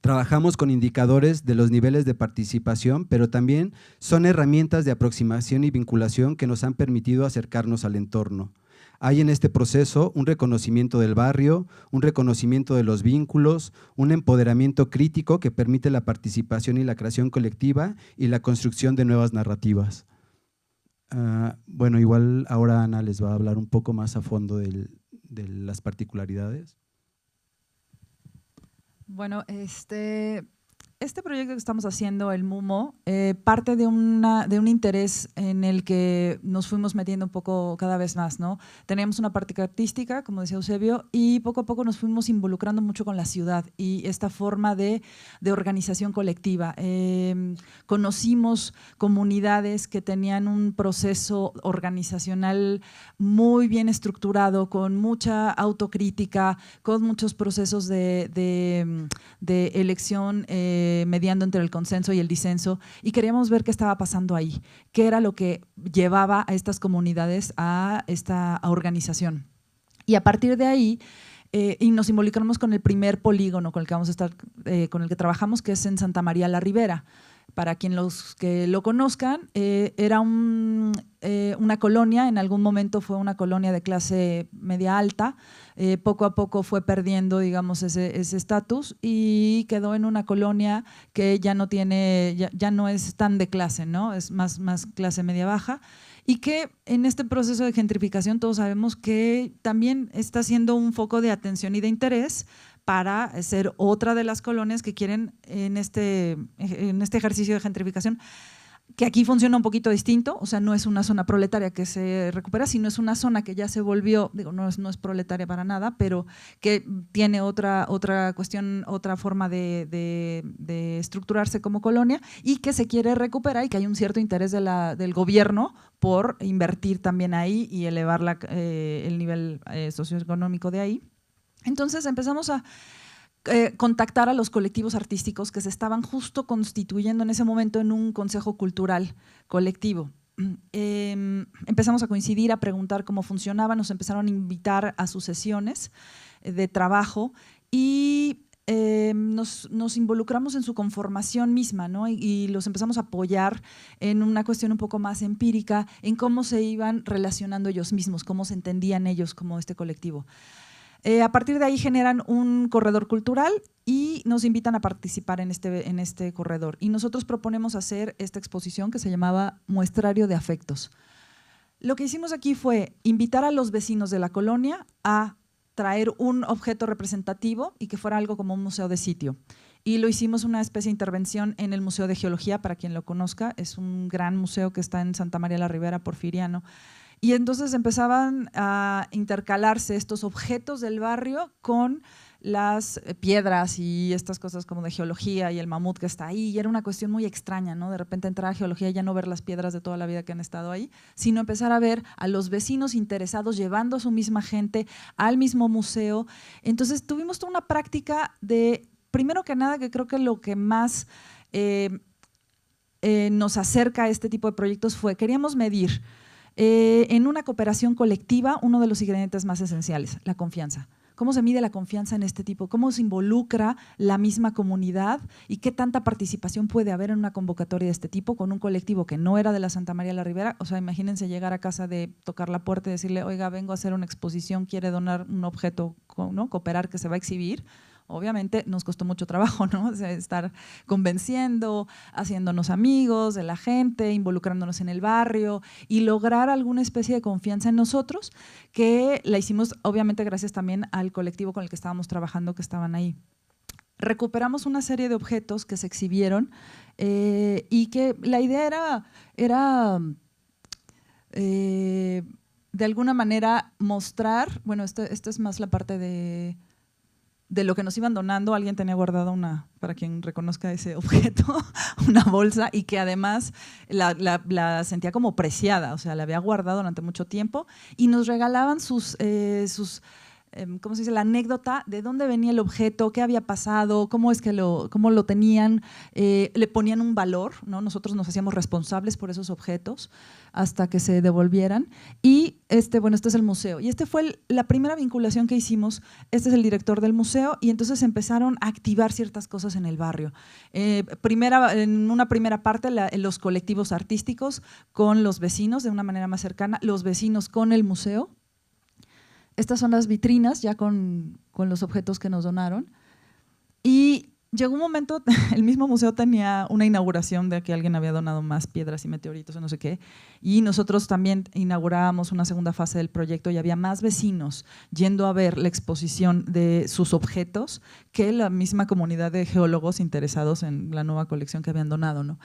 Trabajamos con indicadores de los niveles de participación, pero también son herramientas de aproximación y vinculación que nos han permitido acercarnos al entorno. Hay en este proceso un reconocimiento del barrio, un reconocimiento de los vínculos, un empoderamiento crítico que permite la participación y la creación colectiva y la construcción de nuevas narrativas. Bueno, igual ahora Ana les va a hablar un poco más a fondo de las particularidades? Bueno, este proyecto que estamos haciendo, el MUMO, parte de un interés en el que nos fuimos metiendo un poco cada vez más, ¿no? Teníamos una práctica artística, como decía Eusebio, y poco a poco nos fuimos involucrando mucho con la ciudad y esta forma de organización colectiva. Conocimos comunidades que tenían un proceso organizacional muy bien estructurado, con mucha autocrítica, con muchos procesos de elección mediando entre el consenso y el disenso, y queríamos ver qué estaba pasando ahí, qué era lo que llevaba a estas comunidades a esta organización. Y a partir de ahí, y nos involucramos con el primer polígono con el que vamos a estar, con el que trabajamos, que es en Santa María la Ribera. Para los que lo conozcan, era una colonia, en algún momento fue una colonia de clase media alta, poco a poco fue perdiendo, digamos, ese estatus y quedó en una colonia que ya no es tan de clase, ¿no? Es más clase media baja, y que en este proceso de gentrificación todos sabemos que también está siendo un foco de atención y de interés para ser otra de las colonias que quieren en este ejercicio de gentrificación, que aquí funciona un poquito distinto, o sea, no es una zona proletaria que se recupera, sino es una zona que ya se volvió, digo, no es proletaria para nada, pero que tiene otra cuestión, otra forma de estructurarse como colonia y que se quiere recuperar, y que hay un cierto interés del gobierno por invertir también ahí y elevar el nivel socioeconómico de ahí. Entonces empezamos a contactar a los colectivos artísticos que se estaban justo constituyendo en ese momento en un consejo cultural colectivo. Empezamos a coincidir, a preguntar cómo funcionaba, nos empezaron a invitar a sus sesiones de trabajo y nos involucramos en su conformación misma, ¿no? Y los empezamos a apoyar en una cuestión un poco más empírica, en cómo se iban relacionando ellos mismos, cómo se entendían ellos como este colectivo. A partir de ahí generan un corredor cultural y nos invitan a participar en este corredor. Y nosotros proponemos hacer esta exposición que se llamaba Muestrario de Afectos. Lo que hicimos aquí fue invitar a los vecinos de la colonia a traer un objeto representativo y que fuera algo como un museo de sitio. Y lo hicimos una especie de intervención en el Museo de Geología, para quien lo conozca. Es un gran museo que está en Santa María la Ribera, Porfiriano. Y entonces empezaban a intercalarse estos objetos del barrio con las piedras y estas cosas como de geología y el mamut que está ahí. Y era una cuestión muy extraña, ¿no? De repente entrar a geología y ya no ver las piedras de toda la vida que han estado ahí, sino empezar a ver a los vecinos interesados llevando a su misma gente al mismo museo. Entonces tuvimos toda una práctica de, primero que nada, que creo que lo que más nos acerca a este tipo de proyectos fue, queríamos medir en una cooperación colectiva uno de los ingredientes más esenciales, la confianza. ¿Cómo se mide la confianza en este tipo? ¿Cómo se involucra la misma comunidad? ¿Y qué tanta participación puede haber en una convocatoria de este tipo con un colectivo que no era de la Santa María la Ribera? O sea, imagínense llegar a casa, de tocar la puerta y decirle, oiga, vengo a hacer una exposición, quiere donar un objeto, ¿no? Cooperar, que se va a exhibir. Obviamente nos costó mucho trabajo, ¿no? O sea, estar convenciendo, haciéndonos amigos de la gente, involucrándonos en el barrio y lograr alguna especie de confianza en nosotros, que la hicimos obviamente gracias también al colectivo con el que estábamos trabajando, que estaban ahí. Recuperamos una serie de objetos que se exhibieron y que la idea era de alguna manera mostrar, bueno, esto es más la parte de lo que nos iban donando. Alguien tenía guardado para quien reconozca ese objeto, una bolsa, y que además la sentía como preciada, o sea, la había guardado durante mucho tiempo, y nos regalaban ¿cómo se dice? La anécdota de dónde venía el objeto, qué había pasado, cómo lo tenían, le ponían un valor, ¿no? Nosotros nos hacíamos responsables por esos objetos hasta que se devolvieran. Y este es el museo. Y fue la primera vinculación que hicimos. Este es el director del museo, y entonces empezaron a activar ciertas cosas en el barrio. En una primera parte, los colectivos artísticos con los vecinos de una manera más cercana, los vecinos con el museo. Estas son las vitrinas ya con los objetos que nos donaron. Y llegó un momento, el mismo museo tenía una inauguración de que alguien había donado más piedras y meteoritos o no sé qué, y nosotros también inaugurábamos una segunda fase del proyecto y había más vecinos yendo a ver la exposición de sus objetos que la misma comunidad de geólogos interesados en la nueva colección que habían donado, ¿no?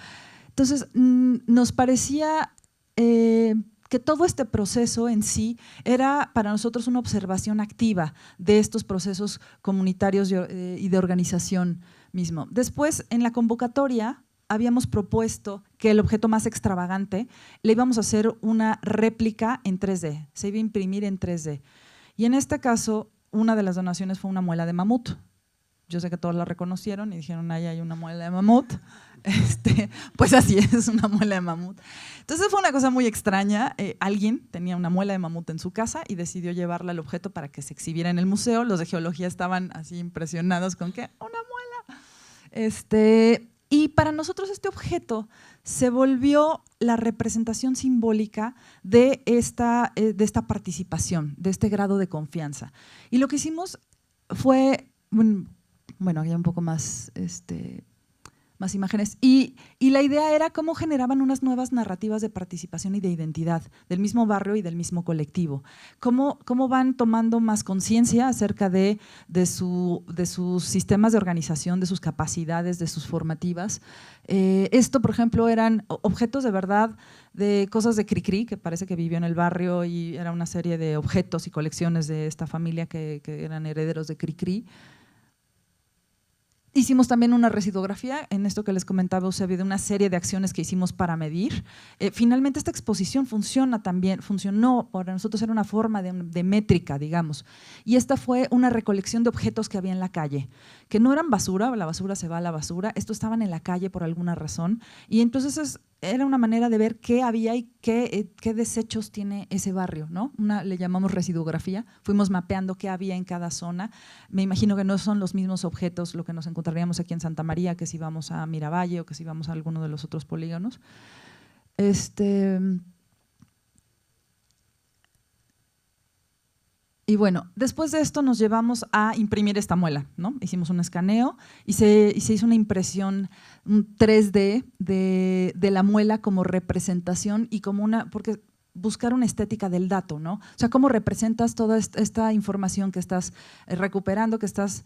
Entonces, nos parecía que todo este proceso en sí era para nosotros una observación activa de estos procesos comunitarios y de organización mismo. Después, en la convocatoria, habíamos propuesto que el objeto más extravagante le íbamos a hacer una réplica en 3D, se iba a imprimir en 3D. Y en este caso, una de las donaciones fue una muela de mamut. Yo sé que todos la reconocieron y dijeron, ahí hay una muela de mamut. Pues así es, una muela de mamut. Entonces fue una cosa muy extraña. Alguien tenía una muela de mamut en su casa y decidió llevarla al objeto para que se exhibiera en el museo. Los de geología estaban así impresionados con que una muela. Y para nosotros este objeto se volvió la representación simbólica de esta participación, de este grado de confianza. Y lo que hicimos fue, bueno, había un poco más imágenes. Y la idea era cómo generaban unas nuevas narrativas de participación y de identidad del mismo barrio y del mismo colectivo. Cómo van tomando más conciencia acerca de sus sistemas de organización, de sus capacidades, de sus formativas. Esto, por ejemplo, eran objetos de verdad, de cosas de Cricri, que parece que vivió en el barrio, y era una serie de objetos y colecciones de esta familia que eran herederos de Cricri. Hicimos también una residuografía, en esto que les comentaba Eusebio, de una serie de acciones que hicimos para medir. Finalmente esta exposición funcionó, para nosotros era una forma de métrica, digamos. Y esta fue una recolección de objetos que había en la calle, que no eran basura, la basura se va a la basura, estos estaban en la calle por alguna razón. Y entonces era una manera de ver qué había y qué desechos tiene ese barrio, ¿no? Le llamamos residuografía, fuimos mapeando qué había en cada zona. Me imagino que no son los mismos objetos lo que nos encontraríamos aquí en Santa María que si vamos a Miravalle o que si vamos a alguno de los otros polígonos. Y bueno, después de esto nos llevamos a imprimir esta muela, ¿no? Hicimos un escaneo y se hizo una impresión 3D de la muela como representación y como porque buscar una estética del dato, ¿no? O sea, cómo representas toda esta información que estás recuperando, que estás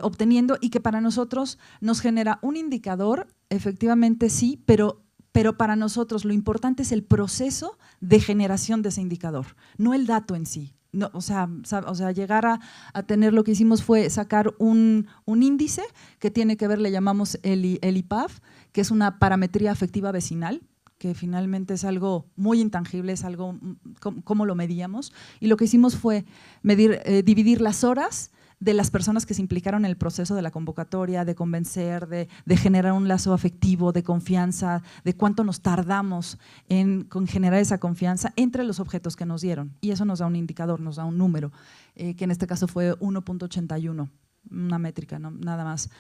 obteniendo y que para nosotros nos genera un indicador, efectivamente sí, pero para nosotros lo importante es el proceso de generación de ese indicador, no el dato en sí. No, o sea, llegar a tener, lo que hicimos fue sacar un índice que tiene que ver, le llamamos el IPAF, que es una parametría afectiva vecinal, que finalmente es algo muy intangible, es algo, cómo lo medíamos. Y lo que hicimos fue dividir las horas de las personas que se implicaron en el proceso de la convocatoria, de convencer, de generar un lazo afectivo, de confianza, de cuánto nos tardamos en generar esa confianza entre los objetos que nos dieron. Y eso nos da un indicador, nos da un número, que en este caso fue 1.81, una métrica, ¿no? Nada más.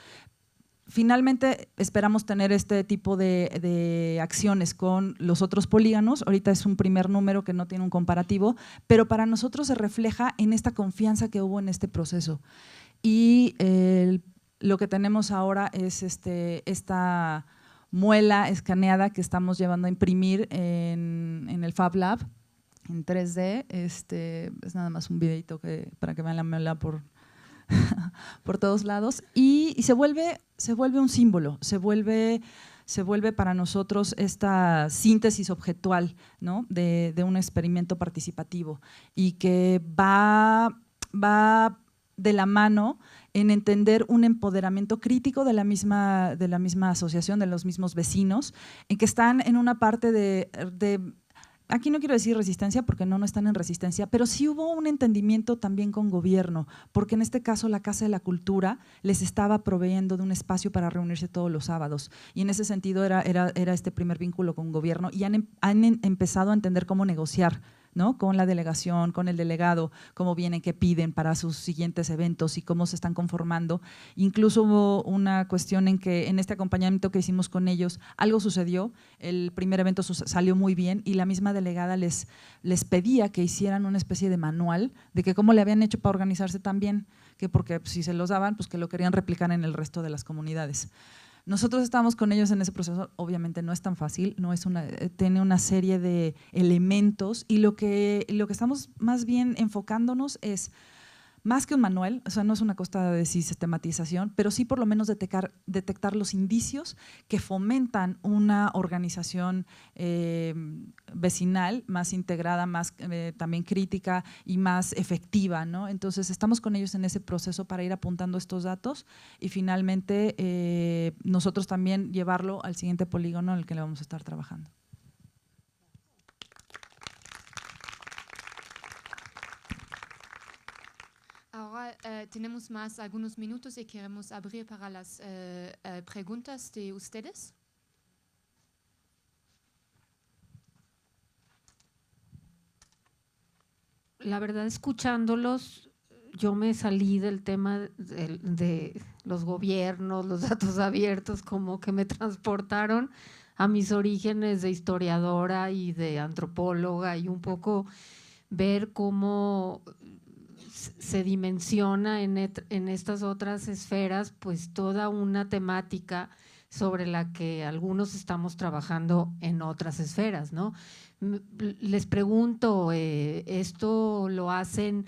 Finalmente esperamos tener este tipo de acciones con los otros polígonos. Ahorita es un primer número que no tiene un comparativo, pero para nosotros se refleja en esta confianza que hubo en este proceso. Y lo que tenemos ahora es esta muela escaneada que estamos llevando a imprimir en el Fab Lab en 3D. Es nada más un videito para que vean la muela por todos lados y se vuelve un símbolo, se vuelve para nosotros esta síntesis objetual, ¿no? de un experimento participativo y que va de la mano en entender un empoderamiento crítico de la misma asociación, de los mismos vecinos, en que están en una parte de aquí no quiero decir resistencia porque no están en resistencia, pero sí hubo un entendimiento también con gobierno, porque en este caso la Casa de la Cultura les estaba proveyendo de un espacio para reunirse todos los sábados y en ese sentido era este primer vínculo con gobierno y han empezado a entender cómo negociar ¿no? Con la delegación, con el delegado, cómo vienen, qué piden para sus siguientes eventos y cómo se están conformando. Incluso hubo una cuestión en que en este acompañamiento que hicimos con ellos, algo sucedió, el primer evento salió muy bien y la misma delegada les pedía que hicieran una especie de manual de que cómo le habían hecho para organizarse tan bien, que porque si se los daban, pues que lo querían replicar en el resto de las comunidades. Nosotros estamos con ellos en ese proceso, obviamente no es tan fácil, tiene una serie de elementos y lo que estamos más bien enfocándonos es, más que un manual, o sea, no es una cosa de sistematización, pero sí por lo menos detectar los indicios que fomentan una organización vecinal más integrada, más también crítica y más efectiva, ¿no? Entonces, estamos con ellos en ese proceso para ir apuntando estos datos y finalmente nosotros también llevarlo al siguiente polígono en el que le vamos a estar trabajando. Ahora tenemos más algunos minutos y queremos abrir para las preguntas de ustedes. La verdad, escuchándolos, yo me salí del tema de los gobiernos, los datos abiertos, como que me transportaron a mis orígenes de historiadora y de antropóloga y un poco ver cómo se dimensiona en estas otras esferas pues toda una temática sobre la que algunos estamos trabajando en otras esferas, ¿no? Les pregunto, ¿esto lo hacen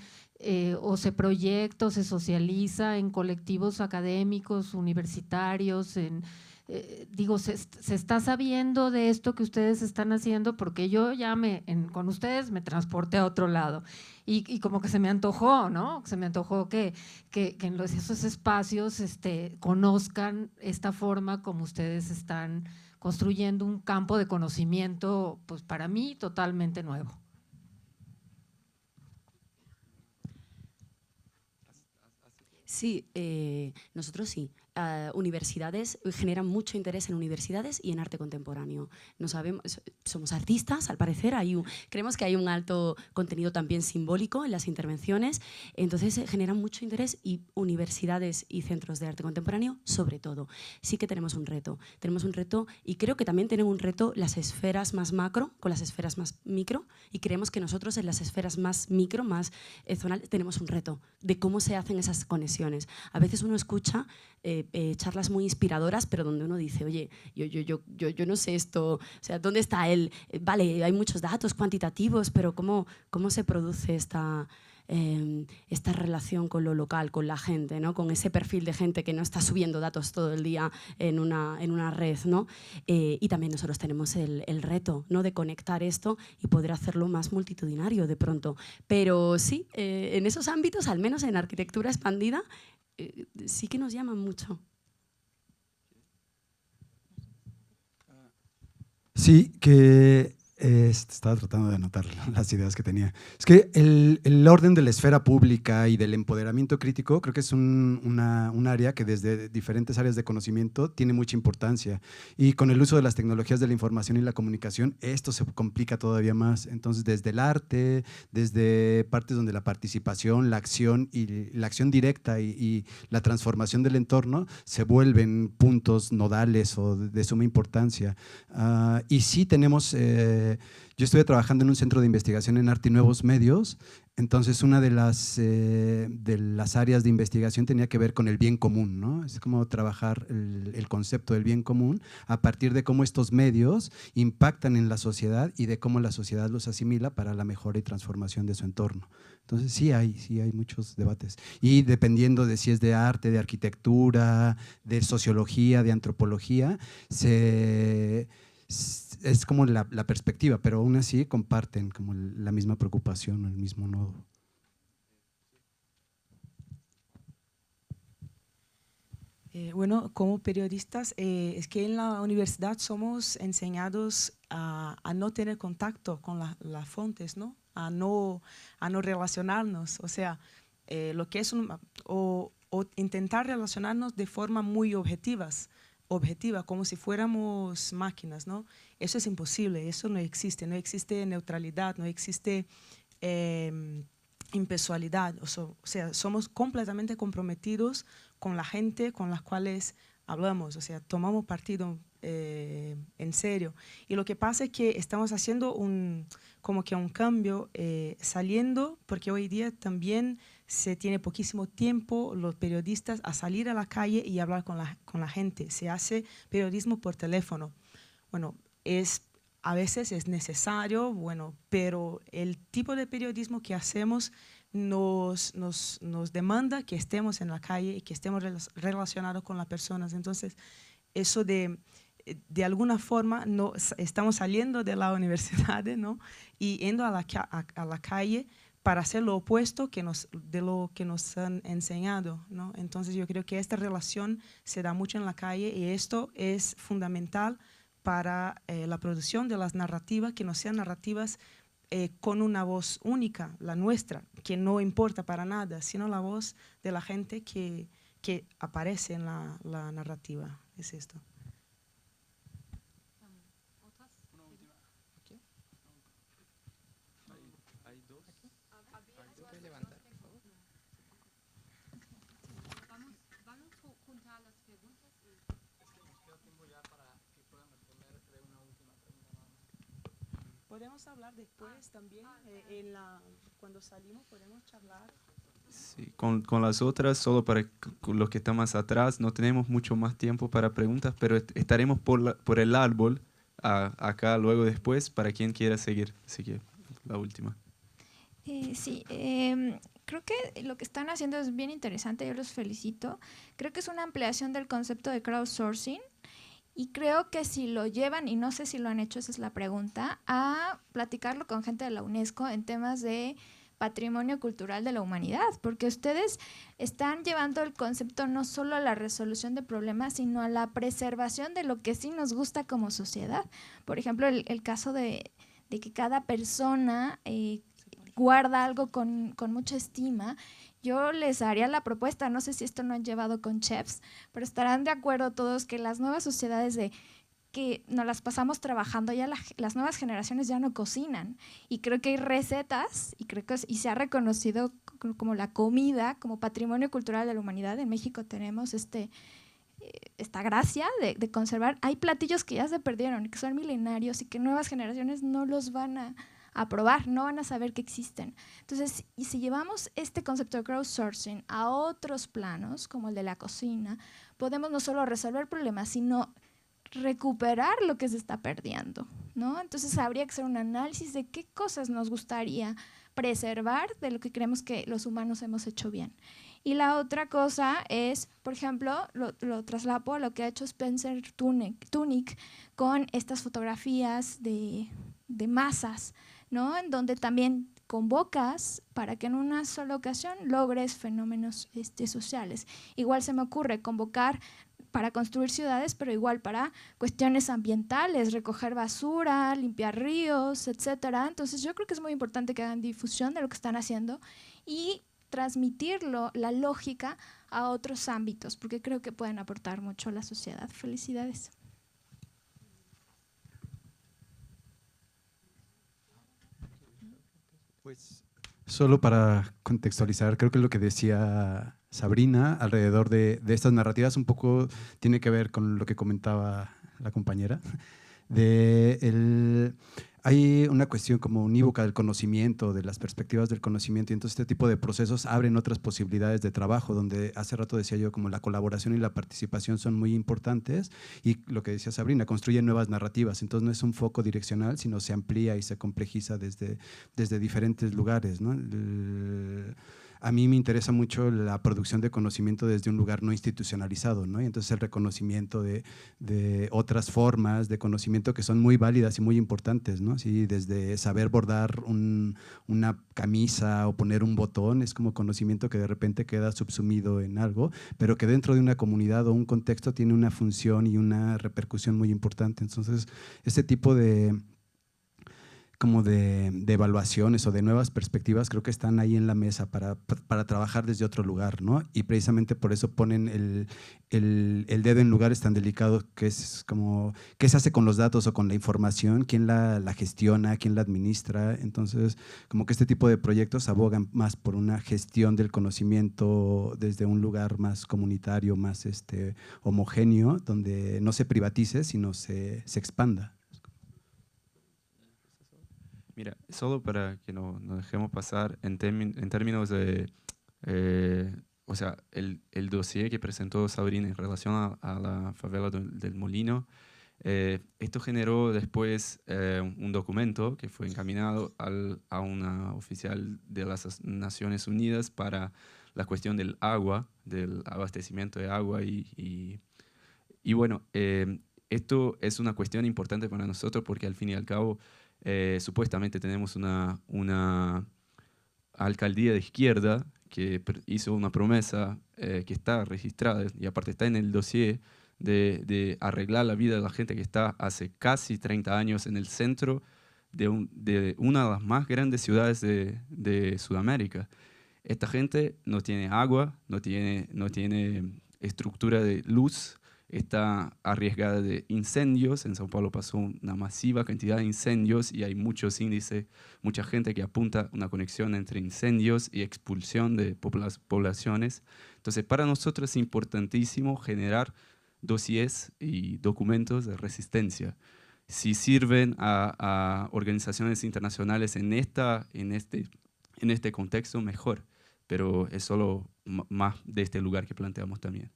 o se proyecta o se socializa en colectivos académicos, universitarios, digo, se está sabiendo de esto que ustedes están haciendo? Porque yo ya con ustedes me transporté a otro lado y como que se me antojó, ¿no? Se me antojó que en esos espacios conozcan esta forma como ustedes están construyendo un campo de conocimiento, pues para mí totalmente nuevo. Sí, nosotros sí. Universidades generan mucho interés en universidades y en arte contemporáneo. No sabemos, somos artistas, al parecer, creemos que hay un alto contenido también simbólico en las intervenciones, entonces generan mucho interés y universidades y centros de arte contemporáneo, sobre todo. Sí que tenemos un reto y creo que también tienen un reto las esferas más macro con las esferas más micro y creemos que nosotros en las esferas más micro, más zonales, tenemos un reto de cómo se hacen esas conexiones. A veces uno escucha charlas muy inspiradoras, pero donde uno dice, oye, yo no sé esto, o sea, ¿dónde está él? Vale, hay muchos datos cuantitativos, pero ¿cómo se produce esta relación con lo local, con la gente, ¿no? Con ese perfil de gente que no está subiendo datos todo el día en una red, ¿no? Y también nosotros tenemos el reto, ¿no? De conectar esto y poder hacerlo más multitudinario de pronto. Pero sí, en esos ámbitos, al menos en arquitectura expandida, sí que nos llaman mucho. Sí, que estaba tratando de anotar las ideas que tenía. Es que el orden de la esfera pública y del empoderamiento crítico creo que es un área que desde diferentes áreas de conocimiento tiene mucha importancia y con el uso de las tecnologías de la información y la comunicación esto se complica todavía más. Entonces desde el arte, desde partes donde la participación, la acción directa y la transformación del entorno se vuelven puntos nodales o de suma importancia. Y sí tenemos… yo estuve trabajando en un centro de investigación en arte y nuevos medios, entonces una de las áreas de investigación tenía que ver con el bien común, ¿no? Es como trabajar el concepto del bien común a partir de cómo estos medios impactan en la sociedad y de cómo la sociedad los asimila para la mejora y transformación de su entorno. Entonces sí hay muchos debates y dependiendo de si es de arte, de arquitectura, de sociología, de antropología, es como la perspectiva, pero aún así comparten como la misma preocupación, el mismo nodo. Bueno, como periodistas, es que en la universidad somos enseñados a no tener contacto con las fuentes, ¿no? A no relacionarnos, o sea, lo que es o intentar relacionarnos de forma muy objetivas. objetiva, como si fuéramos máquinas, ¿no? Eso es imposible, eso no existe neutralidad, no existe impessoalidad, o sea, somos completamente comprometidos con la gente con las cuales hablamos, o sea, tomamos partido en serio. Y lo que pasa es que estamos haciendo como que un cambio saliendo, porque hoy día también se tiene poquísimo tiempo los periodistas a salir a la calle y hablar con la gente. Se hace periodismo por teléfono. Bueno, a veces es necesario, bueno, pero el tipo de periodismo que hacemos nos demanda que estemos en la calle y que estemos relacionados con las personas. Entonces, eso de alguna forma estamos saliendo de la universidad, ¿no? Y yendo a la calle para hacer lo opuesto de lo que nos han enseñado, ¿no? Entonces yo creo que esta relación se da mucho en la calle y esto es fundamental para la producción de las narrativas, que no sean narrativas con una voz única, la nuestra, que no importa para nada, sino la voz de la gente que aparece en la narrativa. Es esto. Podemos hablar después también, cuando salimos podemos charlar. Sí, con las otras, solo para los que están más atrás, no tenemos mucho más tiempo para preguntas, pero estaremos por el árbol acá luego después para quien quiera seguir. Así que la última. Sí, creo que lo que están haciendo es bien interesante, yo los felicito. Creo que es una ampliación del concepto de crowdsourcing. Y creo que si lo llevan, y no sé si lo han hecho, esa es la pregunta, a platicarlo con gente de la UNESCO en temas de patrimonio cultural de la humanidad, porque ustedes están llevando el concepto no solo a la resolución de problemas, sino a la preservación de lo que sí nos gusta como sociedad. Por ejemplo, el caso de que cada persona guarda algo con mucha estima. Yo les haría la propuesta, no sé si esto no han llevado con chefs, pero estarán de acuerdo todos que las nuevas sociedades que nos las pasamos trabajando, ya las nuevas generaciones ya no cocinan. Y creo que hay recetas, y se ha reconocido como la comida, como patrimonio cultural de la humanidad. En México tenemos esta gracia de conservar. Hay platillos que ya se perdieron, que son milenarios y que nuevas generaciones no los van a probar, no van a saber que existen. Entonces, y si llevamos este concepto de crowdsourcing a otros planos, como el de la cocina, podemos no solo resolver problemas, sino recuperar lo que se está perdiendo, ¿no? Entonces, habría que hacer un análisis de qué cosas nos gustaría preservar de lo que creemos que los humanos hemos hecho bien. Y la otra cosa es, por ejemplo, lo traslapo a lo que ha hecho Spencer Tunick con estas fotografías de masas, ¿no? En donde también convocas para que en una sola ocasión logres fenómenos sociales. Igual se me ocurre convocar para construir ciudades, pero igual para cuestiones ambientales, recoger basura, limpiar ríos, etcétera. Entonces yo creo que es muy importante que hagan difusión de lo que están haciendo y transmitirlo, la lógica, a otros ámbitos, porque creo que pueden aportar mucho a la sociedad. Felicidades. Pues solo para contextualizar, creo que lo que decía Sabrina alrededor de estas narrativas un poco tiene que ver con lo que comentaba la compañera. Hay una cuestión como unívoca del conocimiento, de las perspectivas del conocimiento, y entonces este tipo de procesos abren otras posibilidades de trabajo, donde hace rato decía yo como la colaboración y la participación son muy importantes, y lo que decía Sabrina, construyen nuevas narrativas, entonces no es un foco direccional, sino se amplía y se complejiza desde diferentes lugares, ¿no? A mí me interesa mucho la producción de conocimiento desde un lugar no institucionalizado, ¿no? Y entonces el reconocimiento de otras formas de conocimiento que son muy válidas y muy importantes, ¿no? Sí, desde saber bordar una camisa o poner un botón, es como conocimiento que de repente queda subsumido en algo, pero que dentro de una comunidad o un contexto tiene una función y una repercusión muy importante. Entonces, este tipo de como de evaluaciones o de nuevas perspectivas, creo que están ahí en la mesa para trabajar desde otro lugar, ¿no? Y precisamente por eso ponen el dedo en lugares tan delicados, que es como, ¿qué se hace con los datos o con la información? ¿Quién la gestiona? ¿Quién la administra? Entonces, como que este tipo de proyectos abogan más por una gestión del conocimiento desde un lugar más comunitario, más homogéneo, donde no se privatice, sino se expanda. Mira, solo para que no dejemos pasar en términos de, o sea, el dossier que presentó Sabrina en relación a la favela del Molino, esto generó después un documento que fue encaminado a una oficial de las Naciones Unidas para la cuestión del agua, del abastecimiento de agua y bueno, esto es una cuestión importante para nosotros porque al fin y al cabo supuestamente tenemos una alcaldía de izquierda que hizo una promesa que está registrada y aparte está en el dossier de arreglar la vida de la gente que está hace casi 30 años en el centro de una de las más grandes ciudades de Sudamérica. Esta gente no tiene agua, no tiene estructura de luz, está arriesgada de incendios. En Sao Paulo pasó una masiva cantidad de incendios y hay muchos índices, mucha gente que apunta una conexión entre incendios y expulsión de poblaciones. Entonces, para nosotros es importantísimo generar dossiers y documentos de resistencia. Si sirven a organizaciones internacionales en este contexto, mejor. Pero es solo más de este lugar que planteamos también.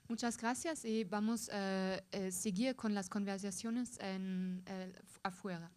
Muchas gracias y vamos a seguir con las conversaciones afuera.